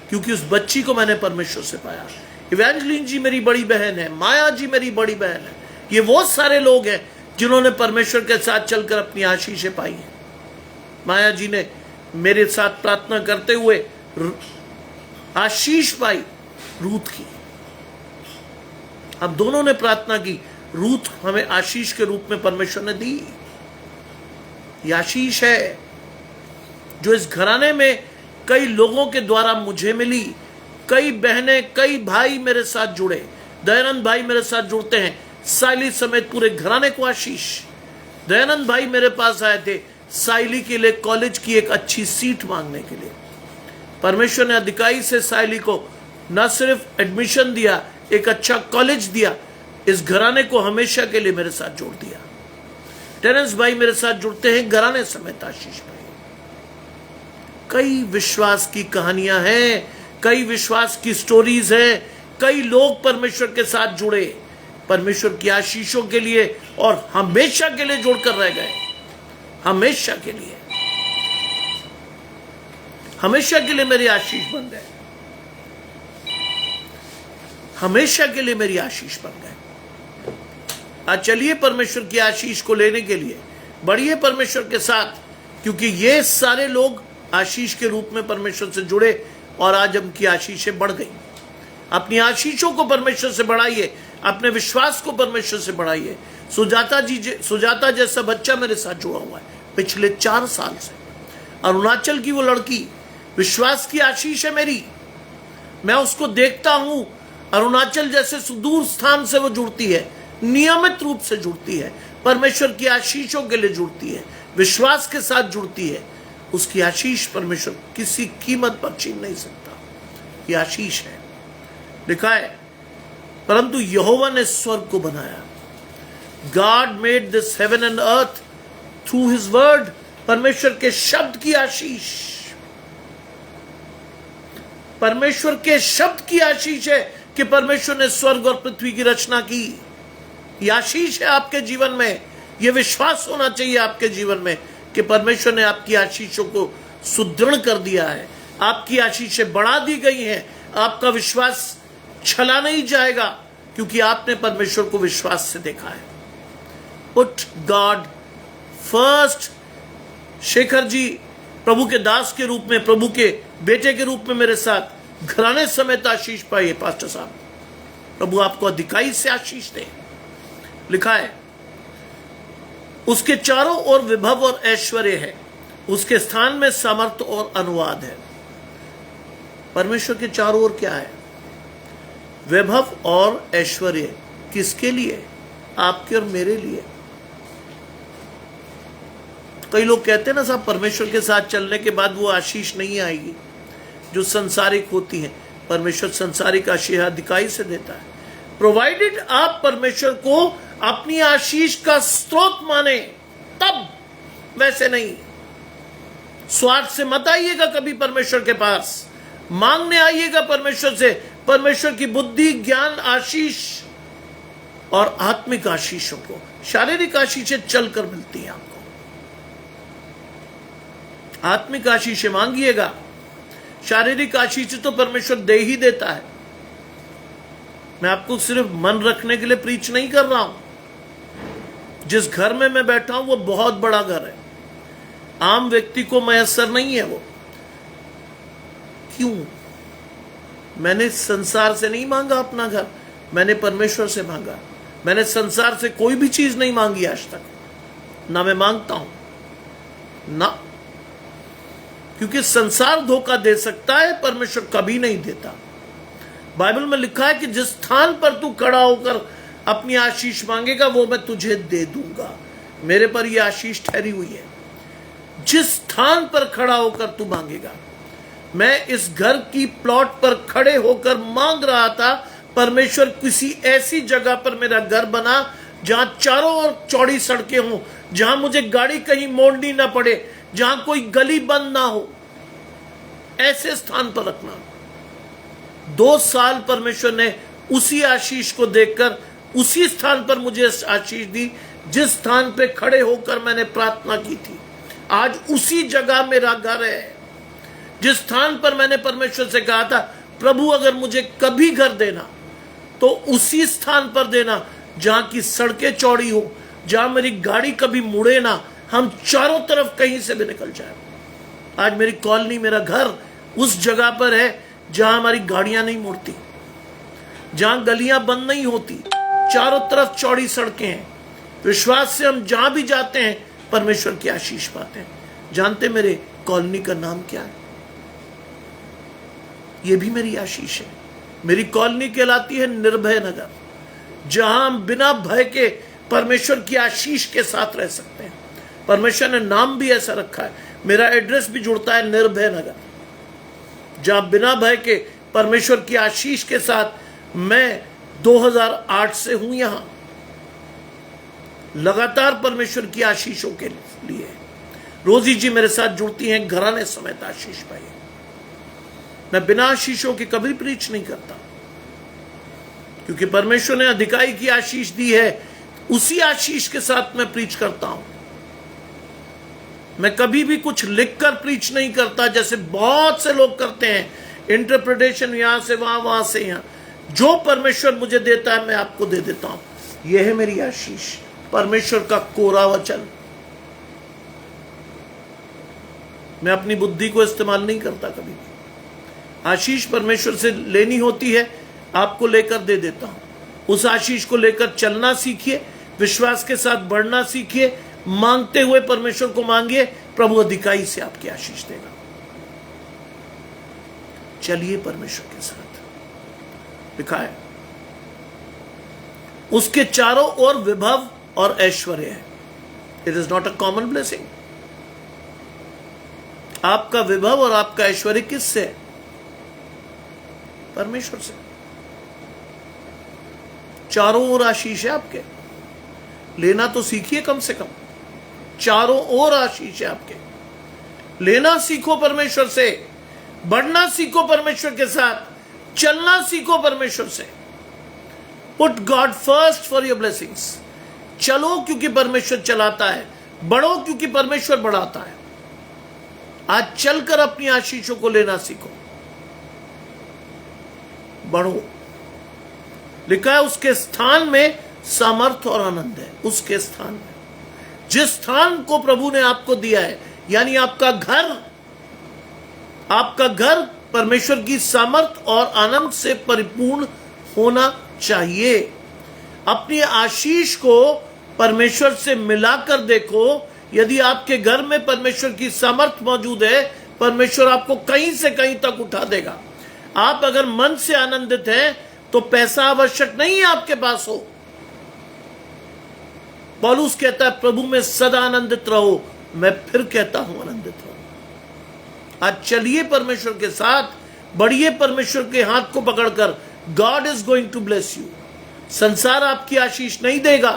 क्योंकि उस बच्ची को मैंने परमेश्वर से पाया। इवेंजलिन जी मेरी बड़ी बहन है, माया जी मेरी बड़ी बहन है। ये वो सारे लोग हैं जिन्होंने परमेश्वर के साथ चलकर अपनी आशीषें पाई हैं। माया जी ने मेरे साथ प्रार्थना करते हुए आशीष पाई रूथ की। हम दोनों ने प्रार्थना की, रूथ हमें आशीष के रूप में परमेश्वर ने दी। यह आशीष है जो इस घराने में कई लोगों के द्वारा मुझे मिली। कई बहनें, कई भाई मेरे साथ जुड़े, दयानंद भाई मेरे साथ जुड़ते हैं, साइली समेत पूरे घराने को आशीष। दयानंद भाई मेरे पास आए थे साइली के लिए कॉलेज की एक अच्छी सीट मांगने के लिए। परमेश्वर ने अधिकाई से साइली को न सिर्फ एडमिशन दिया, एक अच्छा कॉलेज दिया, इस घराने को हमेशा के लिए मेरे साथ जोड़ दिया। टेरेंस भाई मेरे साथ जुड़ते हैं घराने समेत आशीष भाई। कई विश्वास की कहानियां हैं, कई विश्वास की स्टोरीज हैं, कई लोग परमेश्वर के साथ जुड़े, परमेश्वर की आशीषों के लिए और हमेशा के लिए जोड़कर रह गए। हमेशा के लिए, हमेशा के लिए मेरी आशीष बन गए, हमेशा के लिए मेरी आशीष बन गए। आज चलिए परमेश्वर की आशीष को लेने के लिए बढ़िए परमेश्वर के साथ, क्योंकि ये सारे लोग आशीष के रूप में परमेश्वर से जुड़े और आज उनकी आशीषें बढ़ गई। अपनी आशीषों को परमेश्वर से बढ़ाइए, अपने विश्वास को परमेश्वर से बढ़ाइए। सुजाता जैसा बच्चा मेरे साथ जुड़ा हुआ है पिछले 4 साल से। अरुणाचल की वो लड़की विश्वास की आशीष है मेरी। मैं उसको देखता हूं, अरुणाचल जैसे सुदूर स्थान से वो जुड़ती है, नियमित रूप से जुड़ती है, परमेश्वर की आशीषों के लिए जुड़ती है, विश्वास के साथ जुड़ती है। उसकी आशीष परमेश्वर किसी कीमत पर छीन नहीं सकता। ये आशीष है। लिखा है, परंतु यहोवा ने स्वर्ग को बनाया। God made this heaven and earth through his word. परमेश्वर के शब्द की आशीष, परमेश्वर के शब्द की आशीष है कि परमेश्वर ने स्वर्ग और पृथ्वी की रचना की। यह आशीष है आपके जीवन में। यह विश्वास होना चाहिए आपके जीवन में कि परमेश्वर ने आपकी आशीषों को सुदृढ़ कर दिया है, आपकी आशीषें बढ़ा दी गई हैं, आपका विश्वास छला नहीं जाएगा, क्योंकि आपने परमेश्वर को विश्वास से देखा है। Put God first. Shekhar ji प्रभु के दास के रूप में, प्रभु के बेटे के रूप में मेरे साथ घराने समेत आशीष पाइए पास्टर साहब। प्रभु आपको अधिकाई से आशीष दे। लिखा है उसके चारों ओर विभव और ऐश्वर्य है, उसके स्थान में सामर्थ्य और अनुवाद है। परमेश्वर के चारों ओर क्या है? वैभव और ऐश्वर्य। किसके लिए? आपके और मेरे लिए। कई लोग कहते हैं ना साहब, परमेश्वर के साथ चलने के बाद वो आशीष नहीं आएगी जो संसारिक होती है। परमेश्वर संसारिक आशीष अधिकाई से देता है, प्रोवाइडेड आप परमेश्वर को अपनी आशीष का स्रोत माने, तब। वैसे नहीं। स्वार्थ से मत आइएगा कभी परमेश्वर के पास, मांगने आइएगा परमेश्वर से। परमेश्वर की बुद्धि, ज्ञान, आशीष और आत्मिक आशीषों को। शारीरिक आशीषें चलकर मिलती हैं आपको, आत्मिक आशीषें मांगिएगा। शारीरिक आशीष तो परमेश्वर दे ही देता है। मैं आपको सिर्फ मन रखने के लिए प्रीच नहीं कर रहा हूं। जिस घर में मैं बैठा हूं वो बहुत बड़ा घर है, आम व्यक्ति को मयसर नहीं है वो। क्यों? मैंने संसार से नहीं मांगा अपना घर, मैंने परमेश्वर से मांगा। मैंने संसार से कोई भी चीज नहीं मांगी आज तक, ना मैं मांगता हूं ना, क्योंकि संसार धोखा दे सकता है, परमेश्वर कभी नहीं देता। बाइबल में लिखा है कि जिस स्थान पर तू खड़ा होकर अपनी आशीष मांगेगा वो मैं तुझे दे दूंगा। मेरे पर यह आशीष ठहरी हुई है। जिस स्थान पर खड़ा होकर तू मांगेगा। मैं इस घर की प्लॉट पर खड़े होकर मांग रहा था, परमेश्वर किसी ऐसी जगह पर मेरा घर बना जहां चारों ओर चौड़ी सड़कें हों, जहां मुझे गाड़ी कहीं मोड़नी ना पड़े, जहां कोई गली बंद ना हो, ऐसे स्थान पर रखना। 2 साल परमेश्वर ने उसी आशीष को देखकर उसी स्थान पर मुझे आशीष दी, जिस स्थान पे खड़े होकर मैंने प्रार्थना की थी। आज उसी जगह मेरा घर है, जिस स्थान पर मैंने परमेश्वर से कहा था, प्रभु अगर मुझे कभी घर देना तो उसी स्थान पर देना जहां की सड़कें चौड़ी हो, जहां मेरी गाड़ी कभी मुड़े ना, हम चारों तरफ कहीं से भी निकल जाए। आज मेरी कॉलोनी, मेरा घर उस जगह पर है जहां हमारी गाड़ियां नहीं मुड़ती, जहां गलियां बंद नहीं होती, चारों तरफ चौड़ी सड़कें हैं। विश्वास से हम जहां भी जाते हैं परमेश्वर की आशीष पाते हैं। जानते मेरे कॉलोनी का नाम क्या है? यह भी मेरी आशीष है। मेरी कॉलोनी कहलाती है निर्भय नगर, जहां हम बिना भय के परमेश्वर की आशीष के साथ रह सकते हैं। परमेश्वर ने नाम भी ऐसा रखा है, मेरा एड्रेस भी जुड़ता है निर्भय नगर, जहां बिना भय के परमेश्वर की आशीष के साथ मैं 2008 से हूं यहां, लगातार परमेश्वर की आशीषों के लिए। रोजी जी मेरे साथ जुड़ती हैं, घराने समेत आशीष पाइए। मैं बिना आशीषों के कभी प्रीच नहीं करता, क्योंकि परमेश्वर ने अधिकाई की आशीष दी है, उसी आशीष के साथ मैं प्रीच करता हूं। मैं कभी भी कुछ लिखकर प्रीच नहीं करता, जैसे बहुत से लोग करते हैं, इंटरप्रिटेशन यहां से वहां, वहां से यहां। जो परमेश्वर मुझे देता है मैं आपको दे देता हूं। यह है मेरी आशीष, परमेश्वर का कोरा वचन। मैं अपनी बुद्धि को इस्तेमाल नहीं करता कभी भी। आशीष परमेश्वर से लेनी होती है, आपको लेकर दे देता हूं। उस आशीष को लेकर चलना सीखिए, विश्वास के साथ बढ़ना सीखिए, मांगते हुए परमेश्वर को मांगिए, प्रभु अधिकाई से आपकी आशीष देगा। चलिए परमेश्वर के साथ। लिखा है उसके चारों ओर विभव और ऐश्वर्य है। It is not a common blessing. आपका विभव और आपका ऐश्वर्य किससे है? परमेश्वर से। चारों ओर आशीष है आपके, लेना तो सीखिए कम से कम। चारों ओर आशीष है आपके, लेना सीखो परमेश्वर से, बढ़ना सीखो परमेश्वर के साथ, चलना सीखो परमेश्वर से। Put God first for your blessings. चलो क्योंकि परमेश्वर चलाता है, बढ़ो क्योंकि परमेश्वर बढ़ाता है। आज चलकर अपनी आशीषों को लेना सीखो, बढ़ो। लिखा है उसके स्थान में सामर्थ और आनंद है। उसके स्थान में, जिस स्थान को प्रभु ने आपको दिया है, यानी आपका घर परमेश्वर की सामर्थ और आनंद से परिपूर्ण होना चाहिए। अपनी आशीष को परमेश्वर से मिलाकर देखो। यदि आपके घर में परमेश्वर की सामर्थ मौजूद है, परमेश्वर आपको कहीं से कहीं तक उठा देगा। आप अगर मन से आनंदित हैं तो पैसा आवश्यक नहीं है आपके पास हो। पौलुस कहता है प्रभु में सदा आनंदित रहो। मैं फिर कहता हूं आनंदित रहो। आज चलिए परमेश्वर के साथ, बढ़िए परमेश्वर के हाथ को पकड़कर। God is going to bless you. संसार आपकी आशीष नहीं देगा,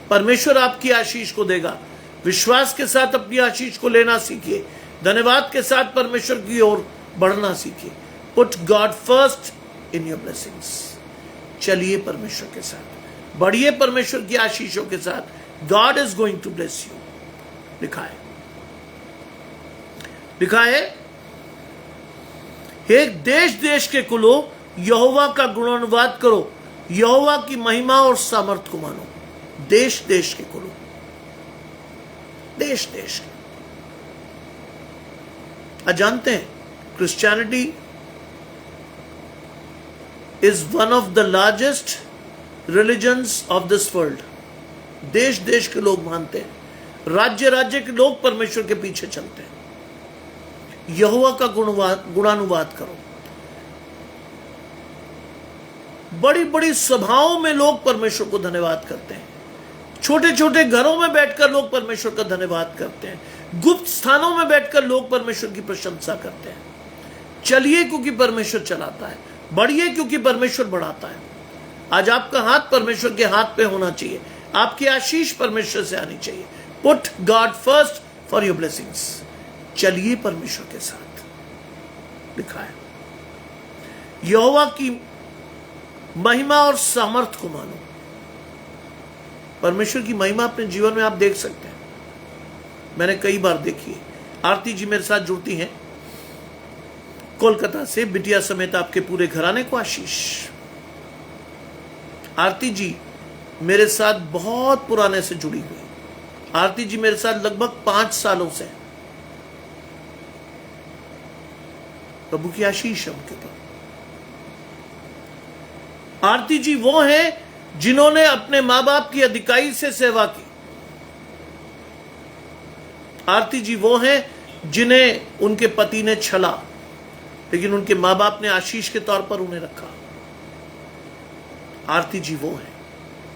परमेश्वर आपकी आशीष को देगा। विश्वास के साथ अपनी आशीष को लेना सीखिए। धन्यवाद के साथ परमेश्वर की ओर बढ़ना सीखिए। Put God first in your blessings. चलिए परमेश्वर के साथ, बढ़िए परमेश्वर की आशीषों के साथ। God is going to bless you. लिखा है हे देश देश के कुलों, यहोवा का गुणानुवाद करो, यहोवा की महिमा और सामर्थ को मानो। देश देश के कुलों, देश देश के। आज जानते हैं Christianity is one of the largest religions of this world. देश देश के लोग मानते हैं, राज्य राज्य के लोग परमेश्वर के पीछे चलते हैं। यहोवा का गुणानुवाद करो। बड़ी बड़ी सभाओं में लोग परमेश्वर को धन्यवाद करते हैं। छोटे छोटे घरों में बैठकर लोग परमेश्वर का धन्यवाद करते हैं। गुप्त स्थानों में बैठकर लोग परमेश्वर की प्रशंसा करते हैं। चलिए क्योंकि परमेश्वर चलाता है, बढ़िए क्योंकि परमेश्वर बढ़ाता है। आज आपका हाथ परमेश्वर के हाथ पे होना चाहिए। आपकी आशीष परमेश्वर से आनी चाहिए। Put God first for your blessings. चलिए परमेश्वर के साथ। लिखा है यहोवा की महिमा और सामर्थ को मानो। परमेश्वर की महिमा अपने जीवन में आप देख सकते हैं। मैंने कई बार देखी है। आरती जी मेरे साथ जुड़ती हैं कोलकाता से। बिटिया समेत आपके पूरे घराने को आशीष। आरती जी मेरे साथ बहुत पुराने से जुड़ी हुई। आरती जी मेरे साथ लगभग 5 सालों से। प्रभु की आशीष है उनके ऊपर। आरती जी वो हैं जिन्होंने अपने मां बाप की अधिकाई से सेवा की। आरती जी वो हैं जिन्हें उनके पति ने छला, लेकिन उनके मां बाप ने आशीष के तौर पर उन्हें रखा। आरती जी वो है,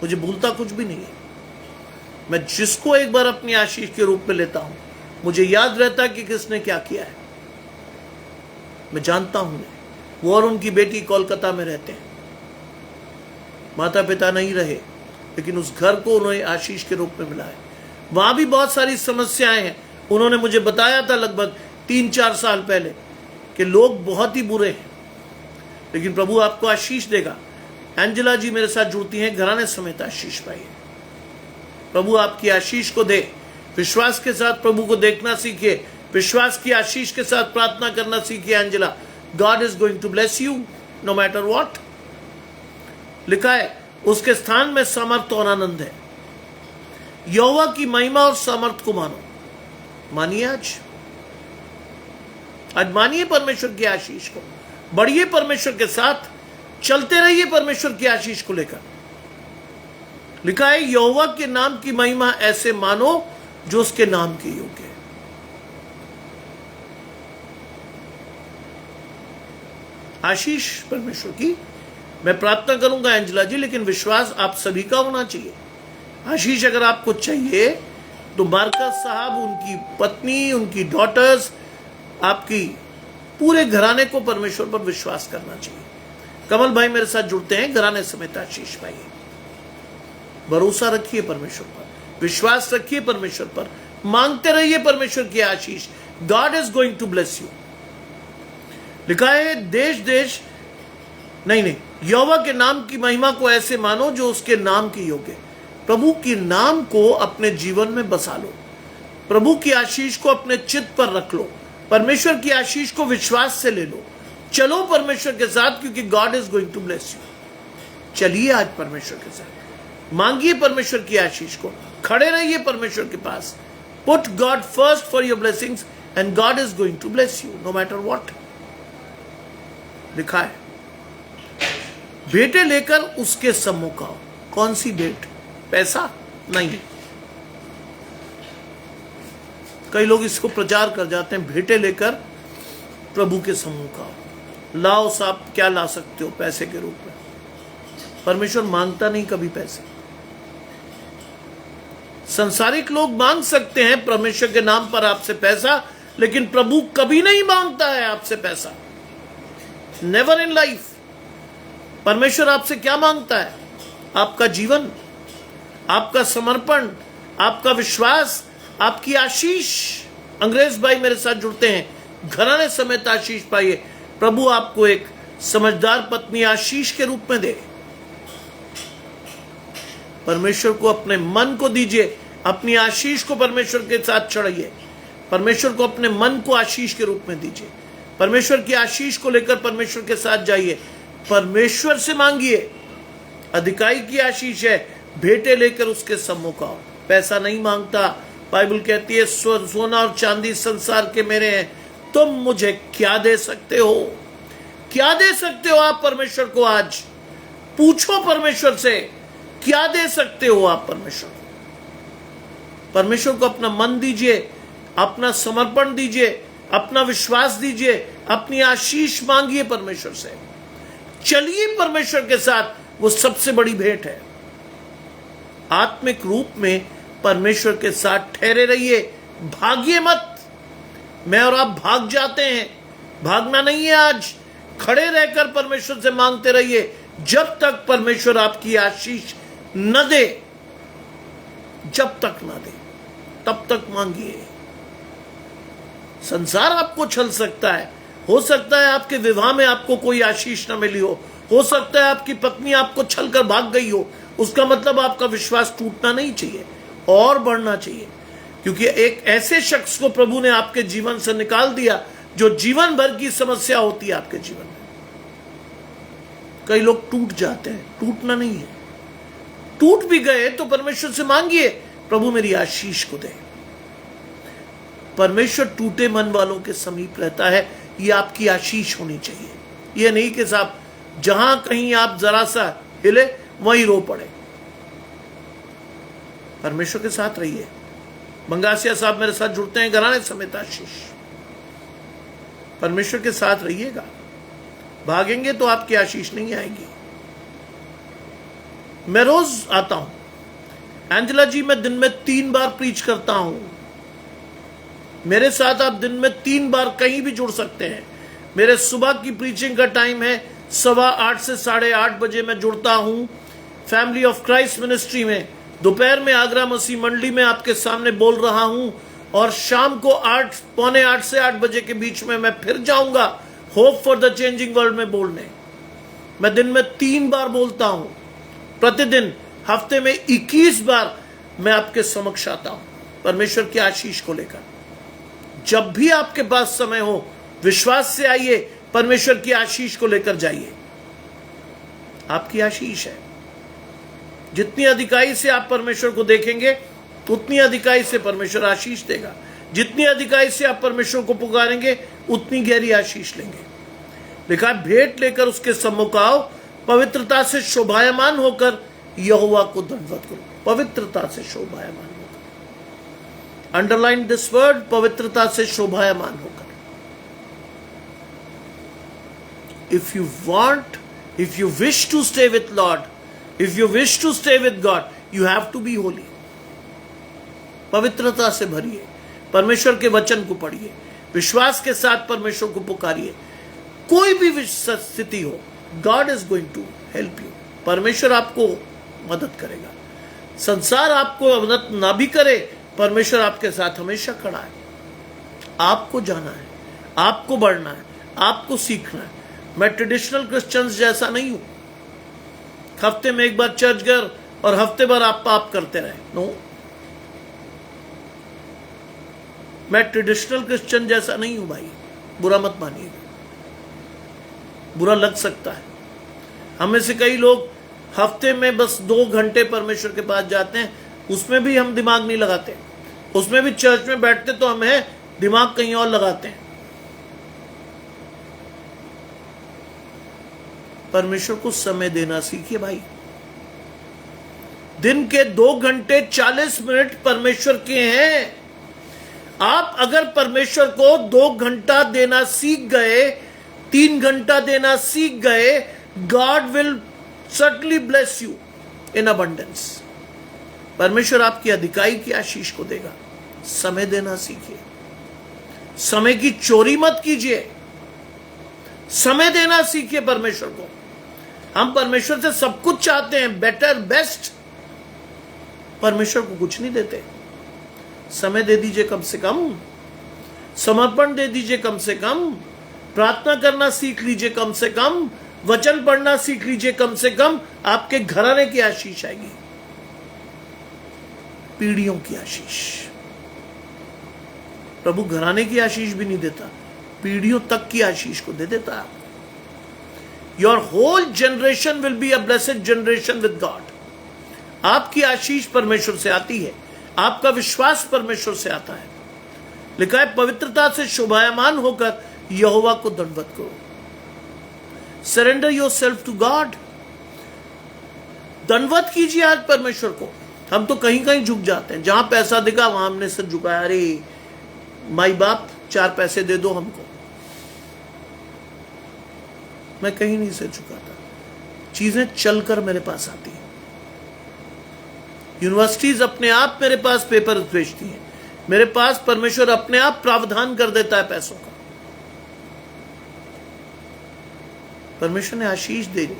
मुझे भूलता कुछ भी नहीं है। मैं जिसको एक बार अपनी आशीष के रूप में लेता हूं, मुझे याद रहता है कि किसने क्या किया है। मैं जानता हूं वो और उनकी बेटी कोलकाता में रहते हैं। माता पिता नहीं रहे, लेकिन उस घर को उन्होंने आशीष के रूप में मिला है। वहां भी बहुत सारी समस्याएं हैं। उन्होंने मुझे बताया था लगभग 3-4 साल पहले कि लोग बहुत ही बुरे हैं, लेकिन प्रभु आपको आशीष देगा। एंजेला जी मेरे साथ जुड़ती हैं, घराने समेत आशीष पाइए। प्रभु आपकी आशीष को दे। विश्वास के साथ प्रभु को देखना सीखिए। विश्वास की आशीष के साथ प्रार्थना करना सीखिए। Angela, God is going to bless you no matter what. लिखा है उसके स्थान में सामर्थ और आनंद है। यहोवा की महिमा और सामर्थ को मानो। मानिए आज मानिए परमेश्वर की आशीष को। बढ़िए परमेश्वर के साथ, चलते रहिए परमेश्वर की आशीष को लेकर। लिखा है यहोवा के नाम की महिमा ऐसे मानो जो उसके नाम के योग्य है। आशीष परमेश्वर की मैं प्रार्थना करूंगा एंजेला जी, लेकिन विश्वास आप सभी का होना चाहिए। आशीष अगर आपको चाहिए तो मार्कस साहब, उनकी पत्नी, उनकी डॉटर्स, आपकी पूरे घराने को परमेश्वर पर विश्वास करना चाहिए। कमल भाई मेरे साथ जुड़ते हैं, घराने समेत आशीष पाइए। भरोसा रखिए परमेश्वर पर, विश्वास रखिए परमेश्वर पर, मांगते रहिए परमेश्वर की आशीष। God is going to bless you. लिखा है देश देश नहीं, यहोवा के नाम की महिमा को ऐसे मानो जो उसके नाम के योग्य। प्रभु के नाम को अपने जीवन में बसा लो। प्रभु की आशीष को अपने चित्त पर रख लो, परमेश्वर की आशीष को विश्वास से ले लो, चलो परमेश्वर के साथ, क्योंकि God is going to bless you. चलिए आज परमेश्वर के साथ, मांगिए परमेश्वर की आशीष को, खड़े रहिए परमेश्वर के पास। Put God first for your blessings and God is going to bless you no matter what. लिखा है, भेंटें लेकर उसके सम्मुख आओ। कौन सी भेंट? पैसा नहीं। कई लोग इसको प्रचार कर जाते हैं, भेंटें लेकर प्रभु के सम्मुख आओ। लाओ साहब, क्या ला सकते हो पैसे के रूप में? परमेश्वर मांगता नहीं कभी पैसे। संसारिक लोग मांग सकते हैं परमेश्वर के नाम पर आपसे पैसा, लेकिन प्रभु कभी नहीं मांगता है आपसे पैसा। Never in life. परमेश्वर आपसे क्या मांगता है? आपका जीवन, आपका समर्पण, आपका विश्वास, आपकी आशीष। अंग्रेज भाई मेरे साथ जुड़ते हैं, घराने समेत आशीष पाइए। प्रभु आपको एक समझदार पत्नी आशीष के रूप में दे। परमेश्वर को अपने मन को दीजिए, अपनी आशीष को परमेश्वर के साथ चढ़ाइए। परमेश्वर को अपने मन को आशीष के रूप में दीजिए। परमेश्वर की आशीष को लेकर परमेश्वर के साथ जाइए, परमेश्वर से मांगिए। अधिकारी की आशीष है, भेंटें लेकर उसके सम्मुख आओ। पैसा नहीं मांगता। बाइबल कहती है, सोना और चांदी संसार के मेरे हैं, तुम मुझे क्या दे सकते हो? क्या दे सकते हो आप परमेश्वर को? आज पूछो परमेश्वर से, क्या दे सकते हो आप परमेश्वर को? परमेश्वर को अपना मन दीजिए, अपना समर्पण दीजिए, अपना विश्वास दीजिए, अपनी आशीष मांगिए परमेश्वर से। चलिए परमेश्वर के साथ, वो सबसे बड़ी भेंट है। आत्मिक रूप में परमेश्वर के साथ ठहरे रहिए, भागिए मत। मैं और आप भाग जाते हैं, भागना नहीं है। आज खड़े रहकर परमेश्वर से मांगते रहिए, जब तक परमेश्वर आपकी आशीष न दे, जब तक न दे तब तक मांगिए। संसार आपको छल सकता है, हो सकता है आपके विवाह में आपको कोई आशीष न मिली हो सकता है आपकी पत्नी आपको छल कर भाग गई हो। उसका मतलब आपका विश्वास टूटना नहीं चाहिए और बढ़ना चाहिए, क्योंकि एक ऐसे शख्स को प्रभु ने आपके जीवन से निकाल दिया जो जीवन भर की समस्या होती है आपके जीवन में। कई लोग टूट जाते हैं, टूटना नहीं है। टूट भी गए तो परमेश्वर से मांगिए, प्रभु मेरी आशीष को दे। परमेश्वर टूटे मन वालों के समीप रहता है, ये आपकी आशीष होनी चाहिए। ये नहीं कि साहब जहां कहीं आप जरा सा हिले वहीं रो पड़े। परमेश्वर के साथ रहिए। बंगासिया साहब मेरे साथ जुड़ते हैं, घराने समेत आशीष। परमेश्वर के साथ रहिएगा, भागेंगे तो आपकी आशीष नहीं आएगी। मैं रोज आता हूं, एंजेला जी, मैं दिन में 3 बार प्रीच करता हूं। मेरे साथ आप दिन में 3 बार कहीं भी जुड़ सकते हैं। मेरे सुबह की प्रीचिंग का टाइम है 8:15 से 8:30 बजे मैं जुड़ता हूं फैमिली ऑफ क्राइस्ट मिनिस्ट्री में। दोपहर में आगरा मसीह मंडली में आपके सामने बोल रहा हूं, और शाम को 8, पौने 8 से 8 बजे के बीच में मैं फिर जाऊंगा hope for the changing world में बोलने। मैं दिन में 3 बार बोलता हूं प्रतिदिन। हफ्ते में 21 बार मैं आपके समक्ष आता हूं परमेश्वर की आशीष को लेकर। जब भी आपके पास समय हो, विश्वास से आइए, परमेश्वर की आशीष को लेकर जाइए। आपकी आशीष है। जितनी अधिकाई से आप परमेश्वर को देखेंगे, उतनी अधिकाई से परमेश्वर आशीष देगा। जितनी अधिकाई से आप परमेश्वर को पुकारेंगे, उतनी गहरी आशीष लेंगे। लिखा है, भेंट लेकर उसके सम्मुख आओ, पवित्रता से शोभायमान होकर यहोवा को दंडवत करो। पवित्रता से शोभायमान होकर, अंडरलाइन दिस वर्ड, पवित्रता से शोभायमान होकर। If you want, if you wish to stay with Lord, if you wish to stay with God, you have to be holy. पवित्रता से भरिए, परमेश्वर के वचन को पढ़िए, विश्वास के साथ परमेश्वर को पुकारिए। कोई भी स्थिति हो, God is going to help you. परमेश्वर आपको मदद करेगा। संसार आपको मदद ना भी करे, परमेश्वर आपके साथ हमेशा खड़ा है। आपको जाना है, आपको बढ़ना है, आपको सीखना है। मैं ट्रेडिशनल क्रिश्चियंस जैसा नहीं हूं, हफ्ते में एक बार चर्च गए और हफ्ते भर आप पाप करते रहे। नो, मैं ट्रेडिशनल क्रिश्चियन जैसा नहीं हूं भाई, बुरा मत मानिएगा, बुरा लग सकता है। हम में से कई लोग हफ्ते में बस 2 घंटे परमेश्वर के पास जाते हैं, उसमें भी हम दिमाग नहीं लगाते, उसमें भी चर्च में बैठते तो हम है, दिमाग कहीं और लगाते हैं। परमेश्वर को समय देना सीखिए भाई। दिन के 2 घंटे 40 मिनट परमेश्वर के हैं। आप अगर परमेश्वर को 2 घंटा देना सीख गए, 3 घंटा देना सीख गए, God will certainly bless you in abundance. परमेश्वर आपकी अधिकाई की आशीष को देगा। समय देना सीखिए, समय की चोरी मत कीजिए, समय देना सीखिए परमेश्वर को। हम परमेश्वर से सब कुछ चाहते हैं, बेटर, बेस्ट। परमेश्वर को कुछ नहीं देते। समय दे दीजिए कम से कम, समर्पण दे दीजिए कम से कम, प्रार्थना करना सीख लीजिए कम से कम, वचन पढ़ना सीख लीजिए कम से कम। आपके घराने की आशीष आएगी, पीढ़ियों की आशीष। प्रभु घराने की आशीष भी नहीं देता, पीढ़ियों तक की आशीष को दे देता है। Your whole generation will be a blessed generation with God. आपकी आशीष परमेश्वर से आती है, आपका विश्वास परमेश्वर से आता है। लिखा है, पवित्रता से शोभायमान होकर यहोवा को दंडवत करो। Surrender yourself to God. दंडवत कीजिए आज परमेश्वर को। हम तो कहीं कहीं झुक जाते हैं, जहां पैसा दिखा वहां हमने सिर झुकाया, अरे माई बाप 4 पैसे दे दो हमको। मैं कहीं नहीं सिर झुकाता, चीजें चलकर मेरे पास आती हैं। यूनिवर्सिटीज अपने आप मेरे पास पेपर भेजती हैं, मेरे पास परमेश्वर अपने आप प्रावधान कर देता है पैसों का। परमेश्वर ने आशीष दे दी।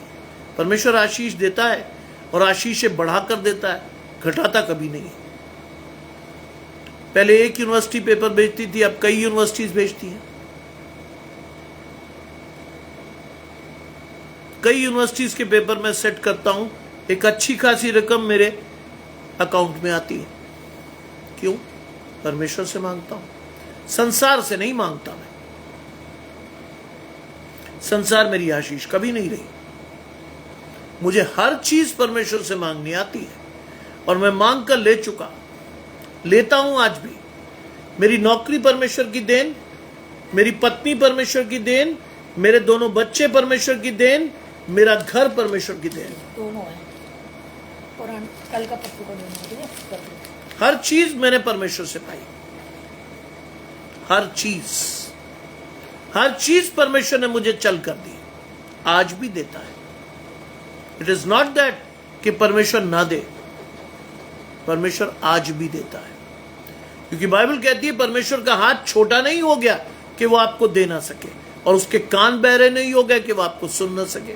परमेश्वर आशीष देता है और आशीष से बढ़ा कर देता है, घटाता कभी नहीं। पहले एक यूनिवर्सिटी पेपर भेजती थी, अब कई यूनिवर्सिटीज भेजती हैं। कई यूनिवर्सिटीज के पेपर मैं सेट करता हूं, एक अच्छी खासी रकम मेरे अकाउंट में आती है। क्यों? परमेश्वर से मांगता हूं, संसार से नहीं मांगता मैं। संसार मेरी आशीष कभी नहीं रही। मुझे हर चीज परमेश्वर से मांगनी आती है और मैं मांग कर ले चुका, लेता हूं आज भी। मेरी नौकरी परमेश्वर की देन, मेरी पत्नी परमेश्वर की देन, मेरे दोनों बच्चे परमेश्वर की देन, मेरा घर परमेश्वर की देन। दोनों है, और कल का पप्पू का दोनों, ठीक है। हर चीज मैंने परमेश्वर से पाई, हर चीज परमेश्वर ने मुझे चल कर दी, आज भी देता है। इट इज नॉट दैट कि परमेश्वर ना दे, परमेश्वर आज भी देता है। क्योंकि बाइबल कहती है परमेश्वर का हाथ छोटा नहीं हो गया कि वो आपको दे ना सके, और उसके कान बहरे नहीं हो गए कि वो आपको सुन ना सके।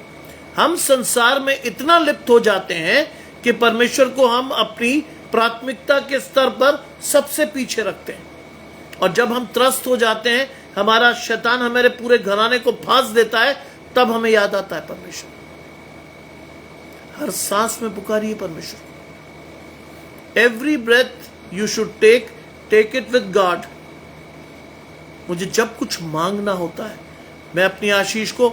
हम संसार में इतना लिप्त हो जाते हैं कि परमेश्वर को हम अपनी प्राथमिकता के स्तर पर सबसे पीछे रखते हैं। और जब हम त्रस्त हो जाते हैं, हमारा शैतान हमारे पूरे घराने को फांस देता है, तब हमें याद आता है परमेश्वर। हर सांस में पुकारिए परमेश्वर। Every breath you should take it with God. मुझे जब कुछ मांगना होता है, मैं अपनी आशीष को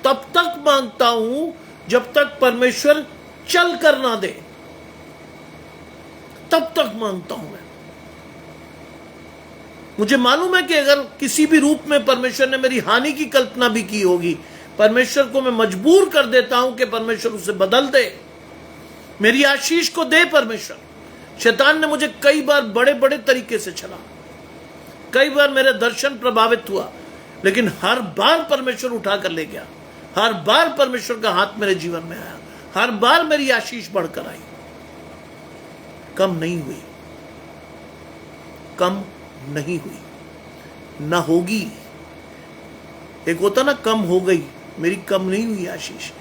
तब तक मांगता हूं जब तक परमेश्वर चल कर ना दे, तब तक मांगता हूं मैं। मुझे मालूम है कि अगर किसी भी रूप में परमेश्वर ने मेरी हानि की कल्पना भी की होगी, परमेश्वर को मैं मजबूर कर देता हूं कि परमेश्वर उसे बदल दे, मेरी आशीष को दे परमेश्वर। शैतान ने मुझे कई बार बड़े बड़े तरीके से छला, कई बार मेरे दर्शन प्रभावित हुआ, लेकिन हर बार परमेश्वर उठा कर ले गया। हर बार परमेश्वर का हाथ मेरे जीवन में आया, हर बार मेरी आशीष बढ़कर आई, कम नहीं हुई, कम नहीं हुई, ना होगी। एक होता ना कम हो गई, मेरी कम नहीं हुई आशीष।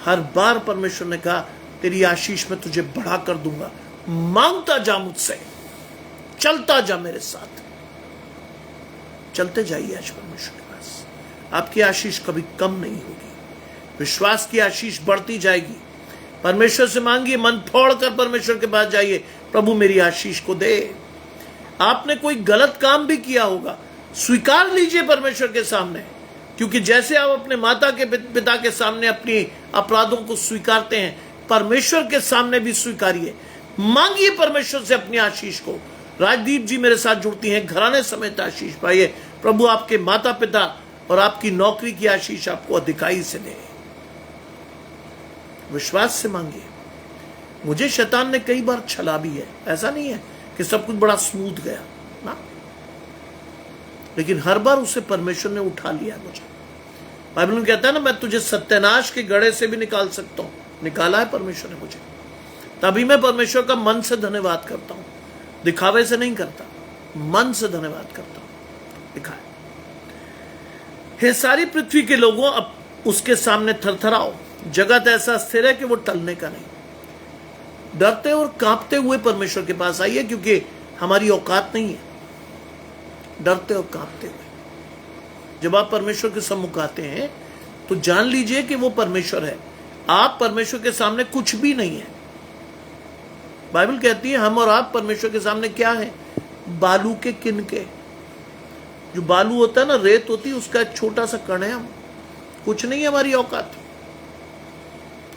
हर बार परमेश्वर ने कहा तेरी आशीष में तुझे बढ़ा कर दूंगा, मांगता जा मुझसे, चलता जा मेरे साथ। चलते जाइए आज परमेश्वर के पास, आपकी आशीष कभी कम नहीं होगी, विश्वास की आशीष बढ़ती जाएगी। परमेश्वर से मांगिए, मन फोड़ कर परमेश्वर के पास जाइए, प्रभु मेरी आशीष को दे। आपने कोई गलत काम भी किया होगा, स्वीकार लीजिए परमेश्वर के सामने, क्योंकि जैसे आप अपने माता के पिता के सामने अपनी अपराधों को स्वीकारते हैं, परमेश्वर के सामने भी स्वीकारिए। मांगिए परमेश्वर से अपनी आशीष को। राजदीप जी मेरे साथ जुड़ती हैं, घराने समेत आशीष पाइए। प्रभु आपके माता पिता और आपकी नौकरी की आशीष आपको अधिकाई से दे। विश्वास से मांगिए। मुझे शैतान ने कई बार छला भी है, ऐसा नहीं है कि सब कुछ बड़ा स्मूथ गया ना, लेकिन हर बार उसे परमेश्वर ने उठा लिया। मुझे बाइबल में कहता है ना, मैं तुझे सत्यानाश के गड़े से भी निकाल सकता हूं। निकाला है परमेश्वर ने मुझे, तभी मैं परमेश्वर का मन से धन्यवाद करता हूं, दिखावे से नहीं करता, मन से धन्यवाद करता हूं। दिखाए हे सारी पृथ्वी के लोगों, अब उसके सामने थरथराओ। जगत ऐसा स्थिर है कि वो टलने का नहीं। डरते और कांपते हुए परमेश्वर के पास आइए, क्योंकि हमारी औकात नहीं है डरते और कांपते हुए। जब आप परमेश्वर के सम्मुख आते हैं तो जान लीजिए कि वो परमेश्वर है। आप परमेश्वर के सामने कुछ भी नहीं है। बाइबल कहती है हम और आप परमेश्वर के सामने क्या है? बालू के किनके। जो बालू होता है ना, रेत होती है, उसका एक छोटा सा कण है। हम कुछ नहीं है हमारी औकात।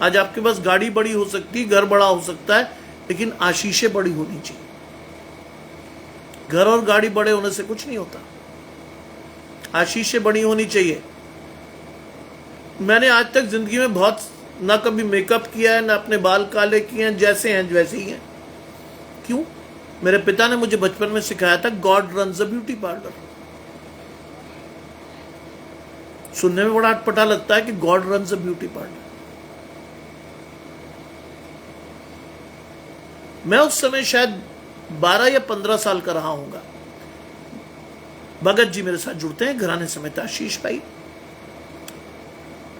आज आपके पास गाड़ी बड़ी हो सकती है, घर बड़ा हो सकता है, लेकिन आशीषें बड़ी होनी चाहिए। घर और गाड़ी बड़े होने से कुछ नहीं होता, आशीषें बड़ी होनी चाहिए। मैंने आज तक जिंदगी में बहुत ना कभी मेकअप किया है, ना अपने बाल काले किए हैं, जैसे हैं वैसे ही हैं। क्यों? मेरे पिता ने मुझे बचपन में सिखाया था, God runs a beauty parlour. सुनने में बड़ा अटपटा लगता है कि God runs a beauty parlour. मैं उस समय शायद 12 या 15 साल का रहा होऊंगा। भगत जी मेरे साथ जुड़ते हैं, घराने समेत आशीष पाई।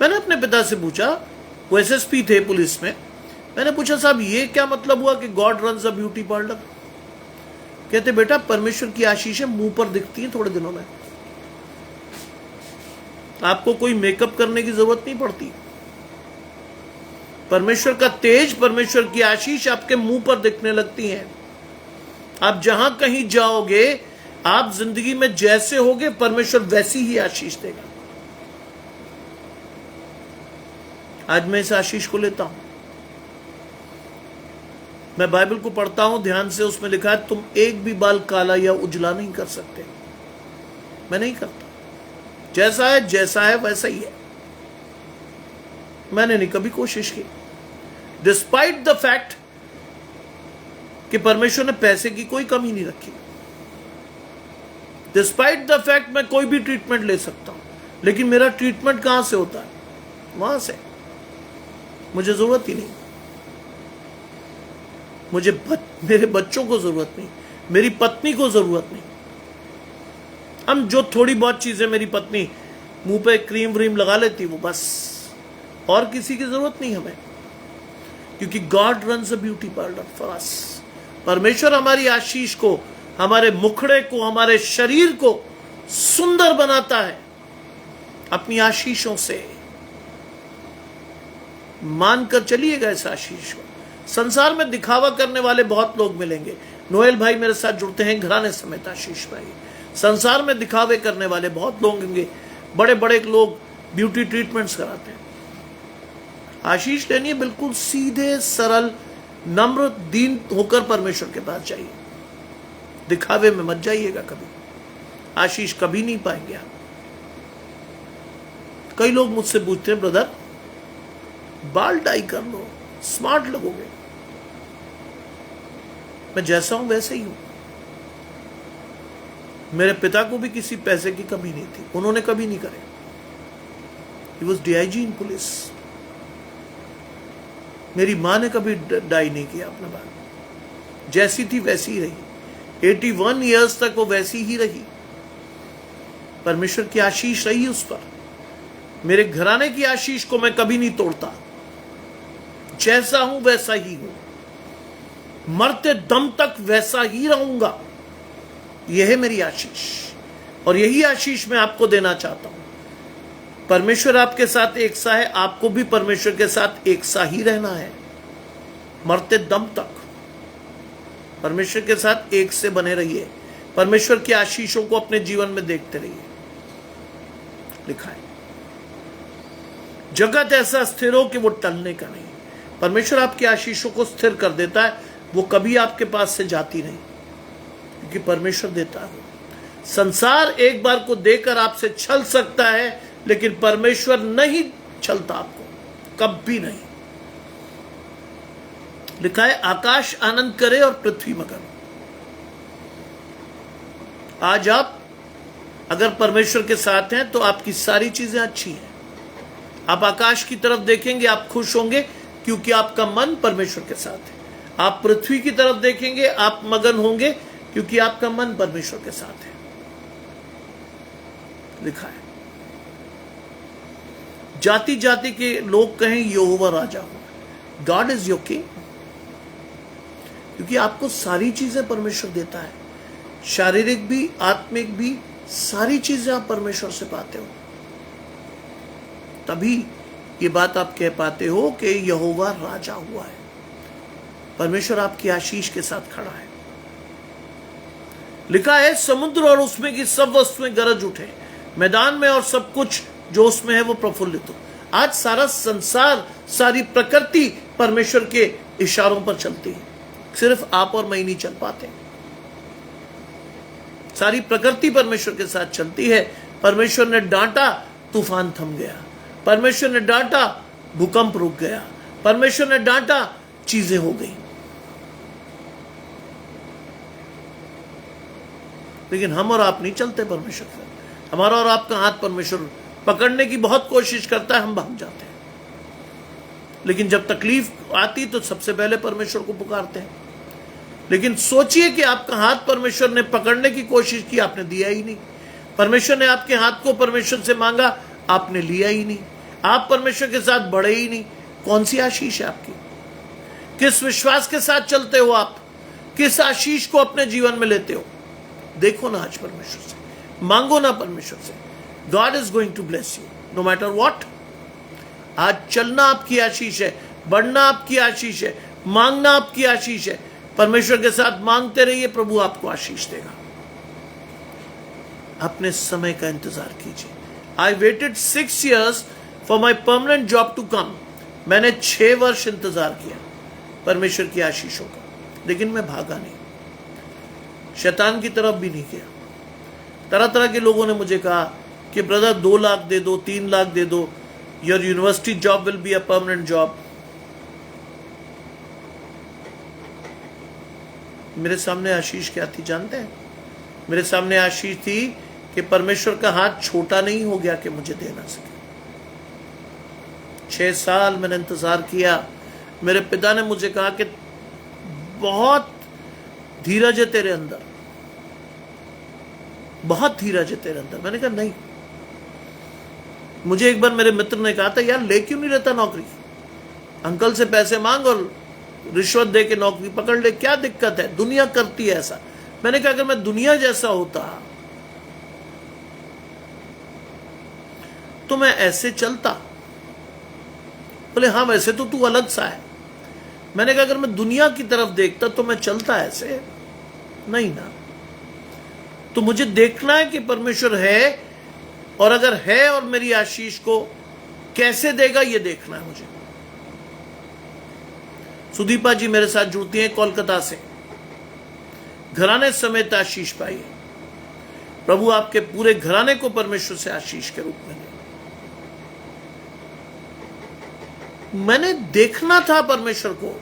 मैंने अपने पिता से पूछा, वो एसएसपी थे पुलिस में। मैंने पूछा, साहब ये क्या मतलब हुआ कि God runs a beauty parlour? कहते, बेटा परमेश्वर की आशीषें मुंह पर दिखती हैं थोड़े दिनों में, आपको कोई मेकअप करने की जरूरत नहीं पड़ती। परमेश्वर का तेज, परमेश्वर की आशीष आपके मुंह पर दिखने लगती है। आप जहां कहीं जाओगे, आप जिंदगी में जैसे होगे, परमेश्वर वैसी ही आशीष देगा। आज मैं इस आशीष को लेता हूं। मैं बाइबल को पढ़ता हूं ध्यान से, उसमें लिखा है तुम एक भी बाल काला या उजला नहीं कर सकते। मैं नहीं करता, जैसा है वैसा ही है। मैंने नहीं कभी कोशिश की, डिस्पाइट द फैक्ट कि परमेश्वर ने पैसे की कोई कमी नहीं रखी। डिस्पाइट द फैक्ट मैं कोई भी ट्रीटमेंट ले सकता हूं, लेकिन मेरा ट्रीटमेंट कहां से होता है? वहां से। मुझे जरूरत ही नहीं, मेरे बच्चों को जरूरत नहीं, मेरी पत्नी को जरूरत नहीं। हम जो थोड़ी बहुत चीजें, मेरी पत्नी मुंह पे क्रीम व्रीम लगा लेती, वो बस, और किसी की जरूरत नहीं हमें, क्योंकि God runs a beauty parlour for us. परमेश्वर हमारी आशीष को, हमारे मुखड़े को, हमारे शरीर को सुंदर बनाता है अपनी आशीषों से। मानकर चलिएगा इस आशीष को। संसार में दिखावा करने वाले बहुत लोग मिलेंगे। नोएल भाई मेरे साथ जुड़ते हैं, घराने समेत आशीष भाई। संसार में दिखावे करने वाले बहुत लोग होंगे। बड़े बड़े लोग ब्यूटी ट्रीटमेंट्स कराते हैं। आशीष लेनी है, बिल्कुल सीधे सरल नम्र दीन होकर परमेश्वर के पास जाइए। दिखावे में मत जाइएगा कभी, आशीष कभी नहीं पाएंगे आप। कई लोग मुझसे पूछते हैं, ब्रदर बाल डाई कर लो, स्मार्ट लगोगे। मैं जैसा हूं वैसे ही हूं। मेरे पिता को भी किसी पैसे की कमी नहीं थी, उन्होंने कभी नहीं करे। He was DIG in police. मेरी मां ने कभी डाई नहीं किया अपना बाल, जैसी थी वैसी ही रही। 81 ईयर्स तक वो वैसी ही रही। परमेश्वर की आशीष रही उस पर। मेरे घराने की आशीष को मैं कभी नहीं तोड़ता। जैसा हूं वैसा ही हूं, मरते दम तक वैसा ही रहूंगा। यह है मेरी आशीष, और यही आशीष मैं आपको देना चाहता हूं। परमेश्वर आपके साथ एक सा है, आपको भी परमेश्वर के साथ एक सा ही रहना है मरते दम तक। परमेश्वर के साथ एक से बने रहिए। परमेश्वर की आशीषों को अपने जीवन में देखते रहिए। लिखा है, जगत ऐसा स्थिर हो कि वो टलने का नहीं। परमेश्वर आपकी आशीषों को स्थिर कर देता है, वो कभी आपके पास से जाती नहीं, क्योंकि परमेश्वर देता है। संसार एक बार को देकर आपसे छल सकता है, लेकिन परमेश्वर नहीं छलता आपको, कभी नहीं। लिखा है, आकाश आनंद करे और पृथ्वी मगन। आज आप अगर परमेश्वर के साथ हैं तो आपकी सारी चीजें अच्छी हैं। आप आकाश की तरफ देखेंगे, आप खुश होंगे, क्योंकि आपका मन परमेश्वर के साथ है। आप पृथ्वी की तरफ देखेंगे, आप मगन होंगे, क्योंकि आपका मन परमेश्वर के साथ है। लिखा है, जाति जाति के लोग कहें यहोवा राजा हो, गॉड इज योर किंग, क्योंकि आपको सारी चीजें परमेश्वर देता है। शारीरिक भी, आत्मिक भी, सारी चीजें आप परमेश्वर से पाते हो। तभी ये बात आप कह पाते हो कि यहोवा राजा हुआ है। परमेश्वर आपकी आशीष के साथ खड़ा है। लिखा है, समुद्र और उसमें की सब वस्तुएं गरज उठे, मैदान में और सब कुछ जो उसमें है वो प्रफुल्लित हो। आज सारा संसार, सारी प्रकृति परमेश्वर के इशारों पर चलती है। सिर्फ आप और मैं ही नहीं चल पाते। सारी प्रकृति परमेश्वर के साथ चलती है। परमेश्वर ने डांटा, तूफान थम गया। परमेश्वर ने डांटा, भूकंप रुक गया। परमेश्वर ने डांटा, चीजें हो गई। लेकिन हम और आप नहीं चलते परमेश्वर से। हमारा और आपका हाथ परमेश्वर पकड़ने की बहुत कोशिश करता है, हम भाग जाते हैं। लेकिन जब तकलीफ आती तो सबसे पहले परमेश्वर को पुकारते हैं। लेकिन सोचिए कि आपका हाथ परमेश्वर ने पकड़ने की कोशिश की, आपने दिया ही नहीं। परमेश्वर ने आपके हाथ को परमेश्वर से मांगा, आपने लिया ही नहीं। आप परमेश्वर के साथ बढ़े ही नहीं। कौन सी आशीष है आपकी? किस विश्वास के साथ चलते हो आप? किस आशीष को अपने जीवन में लेते हो? देखो ना आज परमेश्वर से, मांगो ना परमेश्वर से। God is going to bless you no matter what. आज चलना आपकी आशीष है, बढ़ना आपकी आशीष है, मांगना आपकी आशीष है। परमेश्वर के साथ मांगते रहिए, प्रभु आपको आशीष देगा। अपने समय का इंतजार कीजिए। I waited 6 years for my permanent job to come. मैंने 6 वर्ष इंतजार किया परमेश्वर की आशीषों का, लेकिन मैं भागा नहीं, शैतान की तरफ भी नहीं गया। तरह तरह के लोगों ने मुझे कहा कि ब्रदर 2 लाख दे दो, 3 लाख दे दो, your university job will be a permanent job. मेरे सामने आशीष क्या थी जानते हैं? मेरे सामने आशीष थी कि परमेश्वर का हाथ छोटा नहीं हो गया कि मुझे दे ना सके। 6 साल मैंने इंतजार किया। मेरे पिता ने मुझे कहा कि बहुत धीरज है तेरे अंदर, बहुत धीरज है तेरे अंदर। मैंने कहा नहीं। मुझे एक बार मेरे मित्र ने कहा था, यार ले क्यों नहीं रहता नौकरी? अंकल से पैसे मांग और रिश्वत दे के नौकरी पकड़ ले, क्या दिक्कत है? दुनिया करती है ऐसा। मैंने कहा अगर मैं दुनिया जैसा होता तो मैं ऐसे चलता। बोले हाँ वैसे तो तू अलग सा है। मैंने कहा अगर मैं दुनिया की तरफ देखता तो मैं चलता ऐसे नहीं ना। तो मुझे देखना है कि परमेश्वर है, और अगर है और मेरी आशीष को कैसे देगा ये देखना है मुझे। सुदीपा जी मेरे साथ जुड़ती हैं कोलकाता से, घराने समेत आशीष पाई है। प्रभु आपके पूरे घराने को परमेश्वर से आशीष के रूप में दे। मैंने देखना था परमेश्वर को,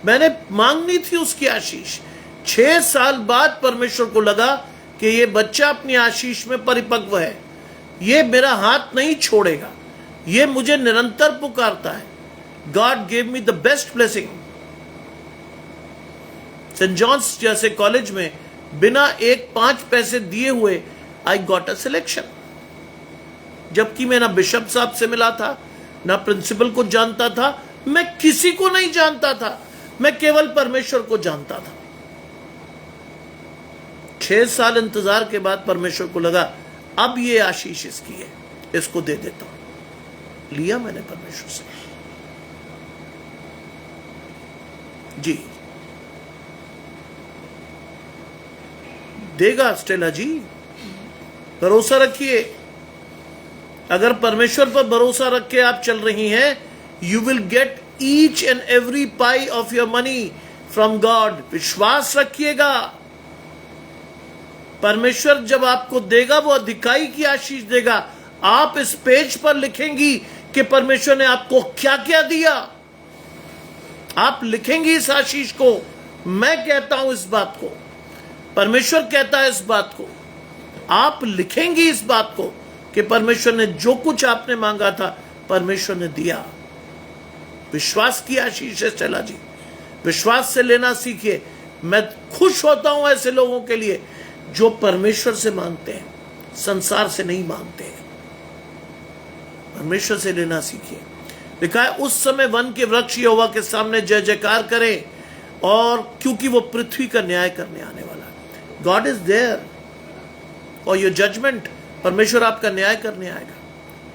मैंने मांगनी थी उसकी आशीष। 6 साल बाद परमेश्वर को लगा कि ये बच्चा अपनी आशीष में परिपक्व है, ये मेरा हाथ नहीं छोड़ेगा, ये मुझे निरंतर पुकारता है। God gave me the best blessing. Saint John's जैसे कॉलेज में बिना 5 पैसे दिए हुए आई गॉट अ सिलेक्शन, जबकि मैं ना बिशप साहब से मिला था, ना प्रिंसिपल को जानता था, मैं किसी को नहीं जानता था, मैं केवल परमेश्वर को जानता था। 6 साल इंतजार के बाद परमेश्वर को लगा अब ये आशीष इसकी है, इसको दे देता हूं। लिया मैंने परमेश्वर से। जी देगा स्टेला जी, भरोसा रखिए। अगर परमेश्वर पर भरोसा रख के आप चल रही हैं, you will get each and every pi of your money from God. विश्वास रखिएगा, परमेश्वर जब आपको देगा वो अधिकाई की आशीष देगा। आप इस पेज पर लिखेंगी कि परमेश्वर ने आपको क्या क्या दिया, आप लिखेंगी इस आशीष को। मैं कहता हूं इस बात को, परमेश्वर कहता है इस बात को, आप लिखेंगी इस बात को कि परमेश्वर ने जो कुछ आपने मांगा था परमेश्वर ने दिया। विश्वास की आशीष है स्टेला जी, विश्वास से लेना सीखिए। मैं खुश होता हूं ऐसे लोगों के लिए जो परमेश्वर से मांगते हैं, संसार से नहीं मांगते हैं। परमेश्वर से लेना सीखिए। लिखा है उस समय वन के वृक्ष यहोवा के सामने जय जयकार करें, और क्योंकि वो पृथ्वी का न्याय करने आने वाला है। गॉड इज देयर और योर जजमेंट। परमेश्वर आपका न्याय करने आएगा।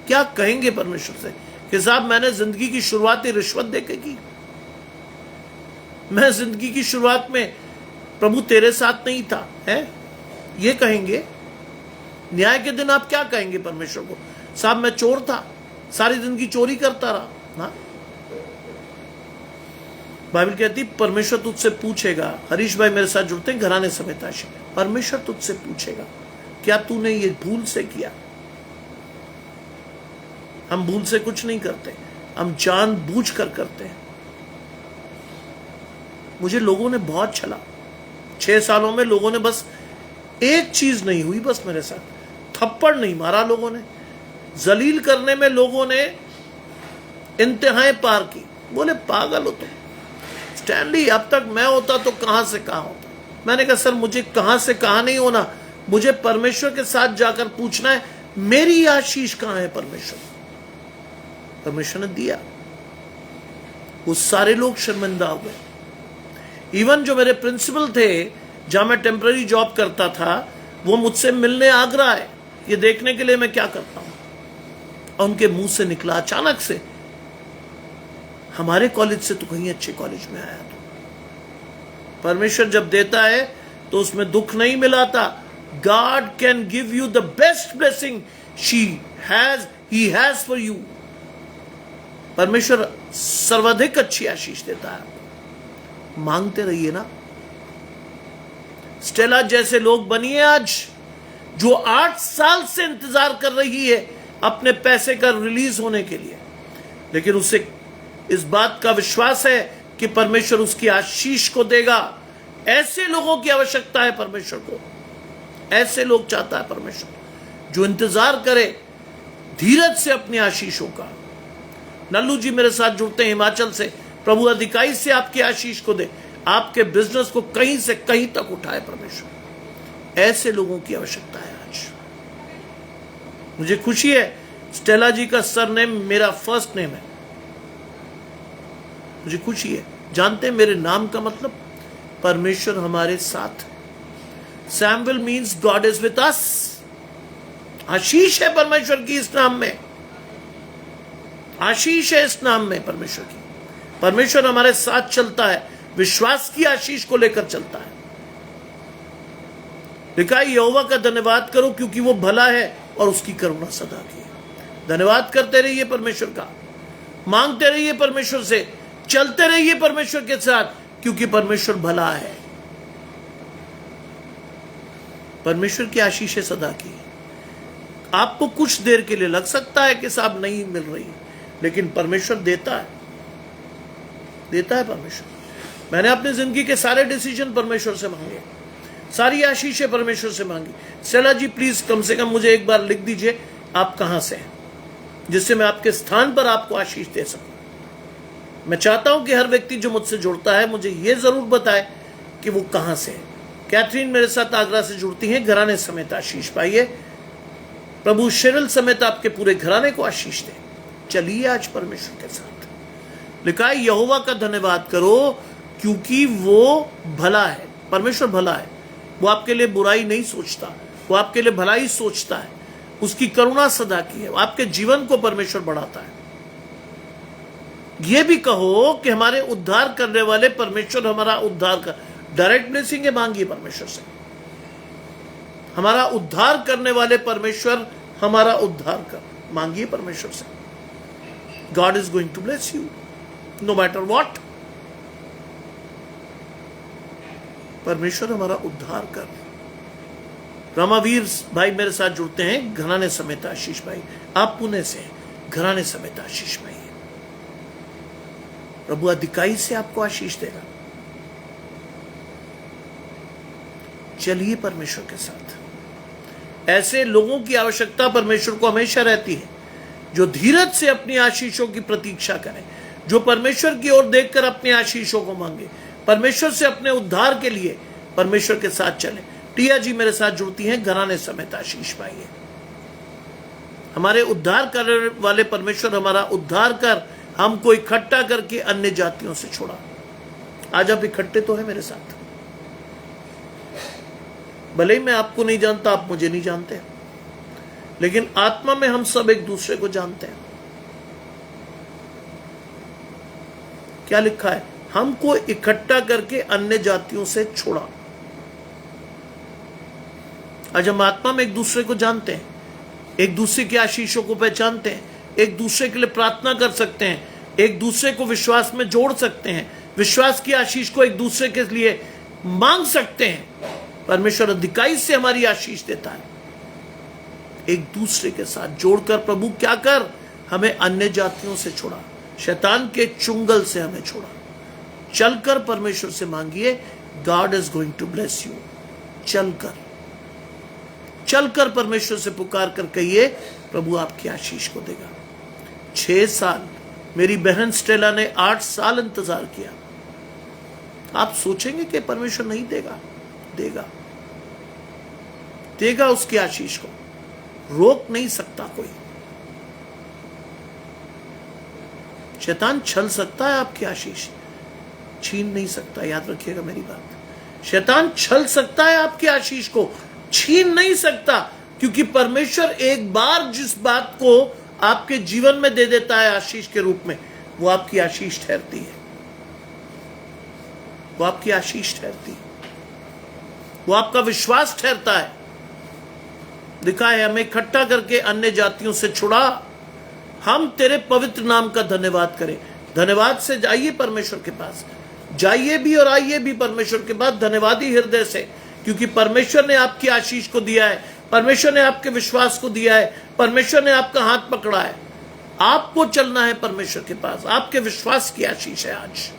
क्या कहेंगे परमेश्वर से कि साहब मैंने जिंदगी की शुरुआत ही रिश्वत देके की, मैं जिंदगी की शुरुआत में प्रभु तेरे साथ नहीं था, है? ये कहेंगे। न्याय के दिन आप क्या कहेंगे परमेश्वर को? साहब मैं चोर था, सारी जिंदगी चोरी करता रहा ना। बाइबल कहती परमेश्वर तुझसे पूछेगा। हरीश भाई मेरे साथ जुड़ते हैं घराने समेत आशी। परमेश्वर तुझसे पूछेगा क्या तूने ये भूल से किया। हम भूल से कुछ नहीं करते, हम जानबूझ कर करते हैं। मुझे लोगों ने बहुत छला, 6 सालों में लोगों ने बस एक चीज नहीं हुई, बस मेरे साथ थप्पड़ नहीं मारा लोगों ने, जलील करने में लोगों ने इंतहाएं पार की। बोले पागल हो तुम स्टैनली, अब तक मैं होता तो कहां से कहां होता। मैंने कहा सर मुझे कहां से कहां नहीं होना, मुझे परमेश्वर के साथ जाकर पूछना है मेरी आशीष कहां है। परमेश्वर ने दिया। वो सारे लोग शर्मिंदा हो गए। इवन जो मेरे प्रिंसिपल थे जहां मैं टेम्पररी जॉब करता था, वो मुझसे मिलने आगरा है ये देखने के लिए मैं क्या करता हूं। और उनके मुंह से निकला अचानक से, हमारे कॉलेज से तो कहीं अच्छे कॉलेज में आया। तो परमेश्वर जब देता है तो उसमें दुख नहीं मिलाता। God can give you the best blessing he has for you. परमेश्वर सर्वाधिक अच्छी आशीष देता है। मांगते रहिए ना। स्टेला जैसे लोग बनिए आज, जो 8 साल से इंतजार कर रही है अपने पैसे का रिलीज होने के लिए, लेकिन उसे इस बात का विश्वास है कि परमेश्वर उसकी आशीष को देगा। ऐसे लोगों की आवश्यकता है परमेश्वर को, ऐसे लोग चाहता है परमेश्वर जो इंतजार करे धीरज से अपनी आशीषों का। नल्लू जी मेरे साथ जुड़ते हैं हिमाचल से। प्रभु अधिकाई से आपकी आशीष को दे, आपके बिजनेस को कहीं से कहीं तक उठाए परमेश्वर। ऐसे लोगों की आवश्यकता है आज। मुझे खुशी है स्टेला जी का सरनेम मेरा फर्स्ट नेम है। मुझे खुशी है। जानते हैं मेरे नाम का मतलब? परमेश्वर हमारे साथ। Samuel means God is with us. आशीष है परमेश्वर की इस नाम में, आशीष है इस नाम में परमेश्वर की। परमेश्वर हमारे साथ चलता है, विश्वास की आशीष को लेकर चलता है। लिखा है यहोवा का धन्यवाद करो क्योंकि वो भला है और उसकी करुणा सदा की है। धन्यवाद करते रहिए परमेश्वर का, मांगते रहिए परमेश्वर से, चलते रहिए परमेश्वर के साथ क्योंकि परमेश्वर भला है। परमेश्वर की आशीष है सदा की। आपको कुछ देर के लिए लग सकता है कि साहब नहीं मिल रही, लेकिन परमेश्वर देता है, देता है परमेश्वर। मैंने अपनी जिंदगी के सारे डिसीजन परमेश्वर से मांगे, सारी आशीषें परमेश्वर से मांगी। स्टेला जी प्लीज कम से कम मुझे एक बार लिख दीजिए आप कहां से हैं, जिससे मैं आपके स्थान पर आपको आशीष दे सकूं। मैं चाहता हूं कि हर व्यक्ति जो मुझसे जुड़ता है मुझे यह जरूर बताए कि वो कहां से है। कैथरीन मेरे साथ आगरा से जुड़ती हैं। घराने समेत आशीष पाइए। प्रभु शिरल समेत आपके पूरे घराने को आशीष दे। चलिए आज परमेश्वर के साथ। लिखा है यहोवा का धन्यवाद करो क्योंकि वो भला है। परमेश्वर भला है, वो आपके लिए बुराई नहीं सोचता, वो आपके लिए भलाई सोचता है। उसकी करुणा सदा की है। आपके जीवन को परमेश्वर बढ़ाता है। यह भी कहो कि हमारे उद्धार करने वाले परमेश्वर हमारा उद्धार कर। डायरेक्ट ब्लेसिंग है, मांगिए परमेश्वर से। हमारा उद्धार करने वाले परमेश्वर हमारा उद्धार कर। मांगिए परमेश्वर से। God is going to bless you no matter what. परमेश्वर हमारा उद्धार कर। रामावीर भाई मेरे साथ जुड़ते हैं, घराने समेत आशीष भाई। आप पुणे से हैं, घराने समेत आशीष भाई है। प्रभु अधिकाई से आपको आशीष देगा। चलिए परमेश्वर के साथ। ऐसे लोगों की आवश्यकता परमेश्वर को हमेशा रहती है जो धीरज से अपनी आशीषों की प्रतीक्षा करें, जो परमेश्वर की ओर देखकर अपनी आशीषों को मांगे, परमेश्वर से अपने उद्धार के लिए परमेश्वर के साथ चले। टिया जी मेरे साथ जुड़ती हैं, घराने समेत आशीष भाई है। हमारे उद्धार करने वाले परमेश्वर हमारा उद्धार कर हमको इकट्ठा करके अन्य जातियों से छोड़ा। आज आप इकट्ठे तो है मेरे साथ। भले ही मैं आपको नहीं जानता, आप मुझे नहीं जानते, लेकिन आत्मा में हम सब एक दूसरे को जानते हैं। क्या लिखा है? हमको इकट्ठा करके अन्य जातियों से छोड़ा। आज हम आत्मा में एक दूसरे को जानते हैं, एक दूसरे की आशीषों को पहचानते हैं, एक दूसरे के लिए प्रार्थना कर सकते हैं, एक दूसरे को विश्वास में जोड़ सकते हैं, विश्वास की आशीष को एक दूसरे के लिए मांग सकते हैं। परमेश्वर अधिकाई से हमारी आशीष देता है। एक दूसरे के साथ जोड़कर प्रभु क्या कर, हमें अन्य जातियों से छोड़ा, शैतान के चुंगल से हमें छोड़ा। चलकर परमेश्वर से मांगिए, God is going to bless you. चलकर परमेश्वर से पुकार कर कहिए, प्रभु आपकी आशीष को देगा। 6 साल मेरी बहन स्टेला ने 8 साल इंतजार किया। आप सोचेंगे कि परमेश्वर नहीं देगा? देगा, देगा उसकी आशीष को। रोक नहीं सकता कोई। शैतान छल सकता है आपकी आशीष, छीन नहीं सकता। याद रखिएगा मेरी बात। शैतान छल सकता है आपकी आशीष को, छीन नहीं सकता, क्योंकि परमेश्वर एक बार जिस बात को आपके जीवन में दे देता है आशीष के रूप में, वो आपकी आशीष ठहरती है। वो आपकी आशीष ठहरती है, वो आपका विश्वास ठहरता है। लिखा है, हमें इकट्ठा करके अन्य जातियों से छुड़ा, हम तेरे पवित्र नाम का धन्यवाद करें। धन्यवाद से जाइए परमेश्वर के पास, जाइए भी और आइए भी परमेश्वर के पास धन्यवादी हृदय से, क्योंकि परमेश्वर ने आपकी आशीष को दिया है, परमेश्वर ने आपके विश्वास को दिया है, परमेश्वर ने आपका हाथ पकड़ा है। आपको चलना है परमेश्वर के पास, आपके विश्वास की आशीष है आज।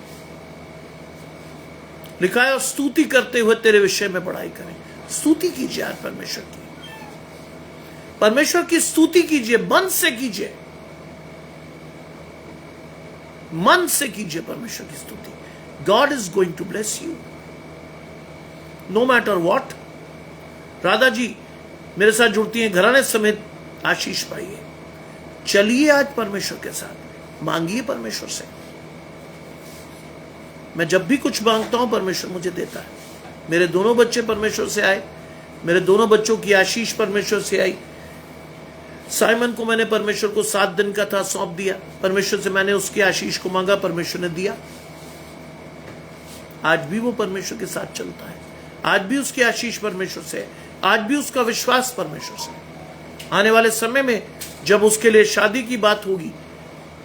लिखा है, और स्तुति करते हुए तेरे विषय में बड़ाई करें। स्तुति कीजिए आज परमेश्वर की, परमेश्वर की स्तुति कीजिए, मन से कीजिए, मन से कीजिए परमेश्वर की स्तुति। God is going to bless you no matter what. Radha ji मेरे साथ जुड़ती हैं, घराने समेत आशीष पाइए। चलिए आज परमेश्वर के साथ, मांगिए परमेश्वर से। मैं जब भी कुछ मांगता हूं परमेश्वर मुझे देता है। मेरे दोनों बच्चे परमेश्वर से आए, मेरे दोनों बच्चों की आशीष परमेश्वर से आई। साइमन को मैंने परमेश्वर को 7 दिन का था सौंप दिया, परमेश्वर से मैंने उसकी आशीष को मांगा, परमेश्वर ने दिया। आज भी वो परमेश्वर के साथ चलता है, आज भी उसकी आशीष परमेश्वर से है, आज भी उसका विश्वास परमेश्वर से है। आने वाले समय में जब उसके लिए शादी की बात होगी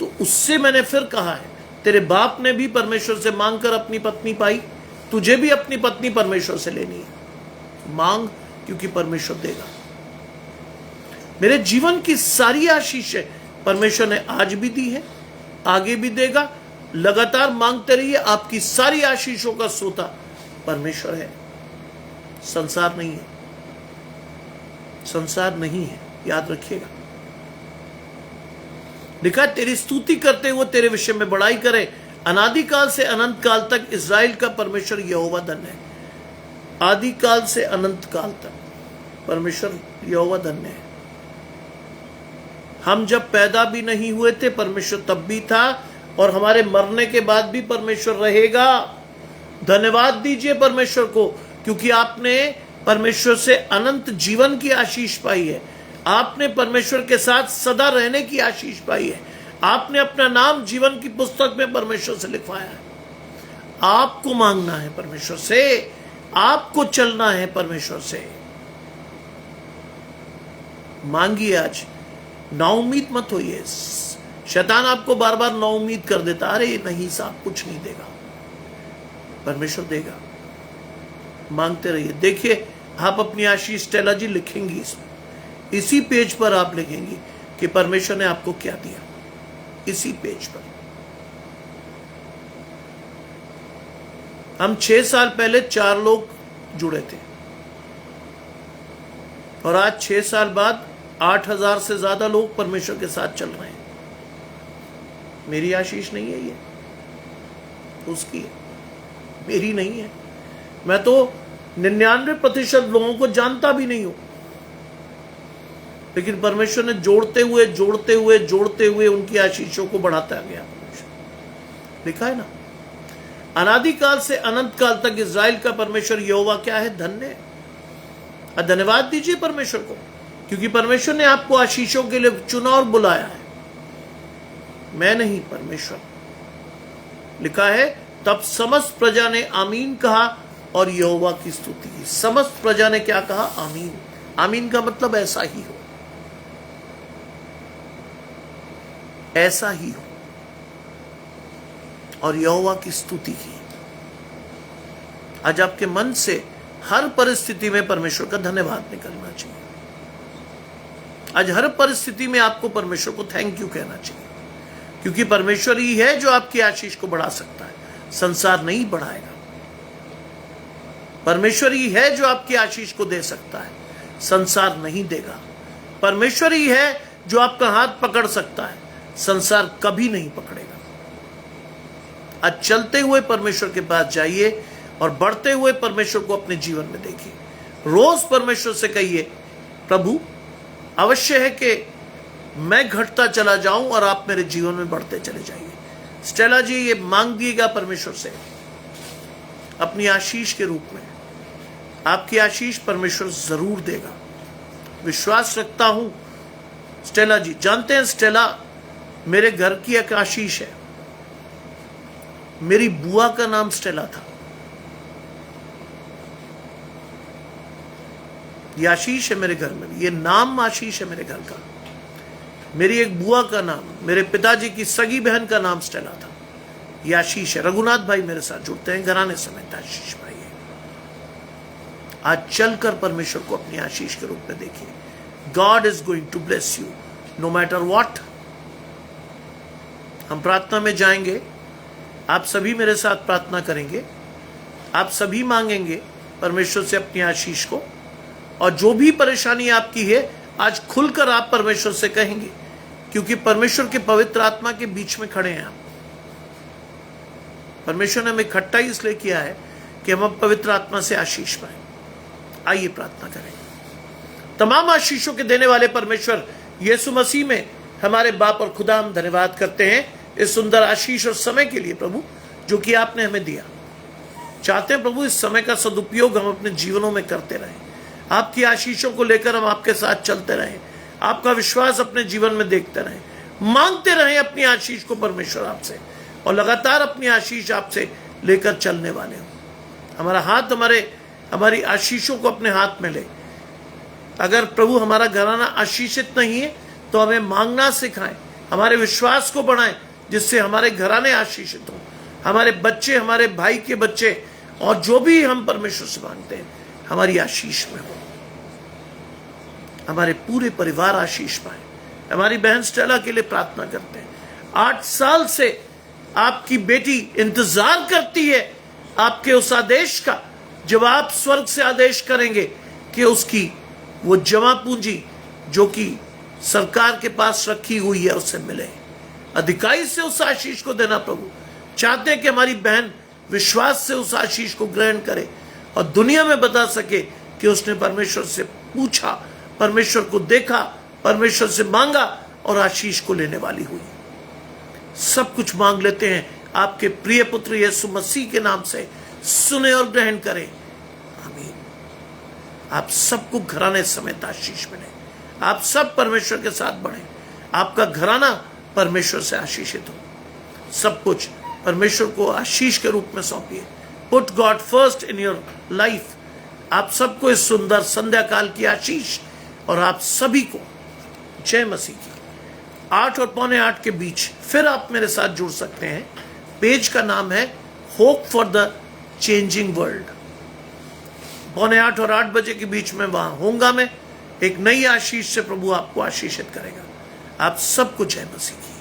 तो उससे मैंने फिर कहा है, तेरे बाप ने भी परमेश्वर से मांगकर अपनी पत्नी पाई, तुझे भी अपनी पत्नी परमेश्वर से लेनी है। मांग, क्योंकि परमेश्वर देगा। मेरे जीवन की सारी आशीषें परमेश्वर ने आज भी दी है, आगे भी देगा। लगातार मांगते रहिए, आपकी सारी आशीषों का सोता परमेश्वर है, संसार नहीं है, संसार नहीं है। याद रखिएगा, लिखा तेरी स्तुति करते हुए तेरे विषय में बड़ाई करे। अनादिकाल से अनंत काल तक इस्राएल का परमेश्वर यहोवा धन्य है। आदिकाल से अनंत काल तक परमेश्वर यहोवा धन्य है। हम जब पैदा भी नहीं हुए थे परमेश्वर तब भी था, और हमारे मरने के बाद भी परमेश्वर रहेगा। धन्यवाद दीजिए परमेश्वर को, क्योंकि आपने परमेश्वर से अनंत जीवन की आशीष पाई है। आपने परमेश्वर के साथ सदा रहने की आशीष पाई है। आपने अपना नाम जीवन की पुस्तक में परमेश्वर से लिखवाया है। आपको मांगना है परमेश्वर से, आपको चलना है परमेश्वर से। मांगिए आज, नाउम्मीद मत होइए। शैतान आपको बार बार नाउम्मीद कर देता, अरे नहीं साहब कुछ नहीं देगा, परमेश्वर देगा। मांगते रहिए। देखिए आप अपनी आशीष स्टेला जी लिखेंगी इसमें, इसी पेज पर आप लिखेंगी कि परमेश्वर ने आपको क्या दिया, इसी पेज पर। हम 6 साल पहले 4 लोग जुड़े थे और आज 6 साल बाद 8,000 से ज्यादा लोग परमेश्वर के साथ चल रहे हैं। मेरी आशीष नहीं है ये, उसकी है, मेरी नहीं है। मैं तो 99% लोगों को जानता भी नहीं हूं, लेकिन परमेश्वर ने जोड़ते हुए उनकी आशीषों को बढ़ाता गया। लिखा है ना, अनादिकाल से अनंत काल तक इज़राइल का परमेश्वर यहोवा क्या है, धन्य है। धन्यवाद दीजिए परमेश्वर को, क्योंकि परमेश्वर ने आपको आशीषों के लिए चुना और बुलाया है, मैं नहीं, परमेश्वर। लिखा है तब समस्त प्रजा ने आमीन कहा और यहोवा की स्तुति की। समस्त प्रजा ने क्या कहा, आमीन। आमीन का मतलब ऐसा ही हो, ऐसा ही हो, और यहोवा की स्तुति की। आज आपके मन से हर परिस्थिति में परमेश्वर का धन्यवाद निकलना चाहिए। आज हर परिस्थिति में आपको परमेश्वर को थैंक यू कहना चाहिए, क्योंकि परमेश्वर ही है जो आपकी आशीष को बढ़ा सकता है, संसार नहीं बढ़ाएगा। परमेश्वर ही है जो आपकी आशीष को दे सकता है, संसार नहीं देगा। परमेश्वर ही है जो आपका हाथ पकड़ सकता है, संसार कभी नहीं पकड़ेगा। आज चलते हुए परमेश्वर के पास जाइए और बढ़ते हुए परमेश्वर को अपने जीवन में देखिए। रोज परमेश्वर से कहिए, प्रभु अवश्य है कि मैं घटता चला जाऊं और आप मेरे जीवन में बढ़ते चले जाइए। स्टेला जी ये मांग दिएगा परमेश्वर से अपनी आशीष के रूप में। आपकी आशीष परमेश्वर जरूर देगा, विश्वास रखता हूं। स्टेला जी जानते हैं, स्टेला मेरे घर की एक आशीष है। मेरी बुआ का नाम स्टेला था। ये आशीष है मेरे घर में, ये नाम आशीष है मेरे घर का। मेरी एक बुआ का नाम, मेरे पिताजी की सगी बहन का नाम स्टेला था। ये आशीष है। रघुनाथ भाई मेरे साथ जुड़ते हैं घराने समेत, आशीष भाई है। आज चलकर परमेश्वर को अपनी आशीष के रूप में देखिए। God is going to bless you no matter what. हम प्रार्थना में जाएंगे, आप सभी मेरे साथ प्रार्थना करेंगे, आप सभी मांगेंगे परमेश्वर से अपनी आशीष को, और जो भी परेशानी आपकी है आज खुलकर आप परमेश्वर से कहेंगे, क्योंकि परमेश्वर के पवित्र आत्मा के बीच में खड़े हैं आप। परमेश्वर ने हमें इकट्ठा इसलिए किया है कि हम पवित्र आत्मा से आशीष पाए। आइए प्रार्थना करें। तमाम आशीषों के देने वाले परमेश्वर यीशु मसीह में हमारे बाप और खुदा, हम धन्यवाद करते हैं इस सुंदर आशीष और समय के लिए प्रभु, जो कि आपने हमें दिया। चाहते हैं प्रभु इस समय का सदुपयोग हम अपने जीवनों में करते रहें, आपकी आशीषों को लेकर हम आपके साथ चलते रहें, आपका विश्वास अपने जीवन में देखते रहें, मांगते रहें अपनी आशीष को परमेश्वर आपसे, और लगातार अपनी आशीष आपसे लेकर चलने वाले हो। हमारा हाथ हमारी आशीषों को अपने हाथ में ले। अगर प्रभु हमारा घराना आशीषित नहीं है तो हमें मांगना सिखाएं, हमारे विश्वास को बढ़ाएं, जिससे हमारे घराने आशीषित हों, हमारे बच्चे, हमारे भाई के बच्चे, और जो भी हम परमेश्वर से मांगते हैं हमारी आशीष में हो। हमारे पूरे परिवार आशीष पाए। हमारी बहन स्टेला के लिए प्रार्थना करते हैं। 8 साल से आपकी बेटी इंतजार करती है आपके उस आदेश का, जब आप स्वर्ग से आदेश करेंगे कि उसकी वो जमा पूंजी जो कि सरकार के पास रखी हुई है उससे मिले। अधिकारी से उस आशीष को देना प्रभु। चाहते हैं कि हमारी बहन विश्वास से उस आशीष को ग्रहण करे और दुनिया में बता सके कि उसने परमेश्वर से पूछा, परमेश्वर को देखा, परमेश्वर से मांगा और आशीष को लेने वाली हुई। सब कुछ मांग लेते हैं आपके प्रिय पुत्र यीशु मसीह के नाम से, सुने और ग्रहण करें। आमीन। आप सबको घराने समेत आशीष मिले। आप सब परमेश्वर के साथ बढ़े। आपका घराना परमेश्वर से आशीषित हो। सब कुछ परमेश्वर को आशीष के रूप में सौंपिए। Put God first in your life. आप सबको इस सुंदर संध्या काल की आशीष और आप सभी को जय मसीह की। 8 और 7:45 के बीच फिर आप मेरे साथ जुड़ सकते हैं। पेज का नाम है hope for the changing world. 7:45 और 8 बजे के बीच में वहां होऊंगा मैं। एक नई आशीष से प्रभु आपको आशीषित करेगा। आप सबको जय मसीह की।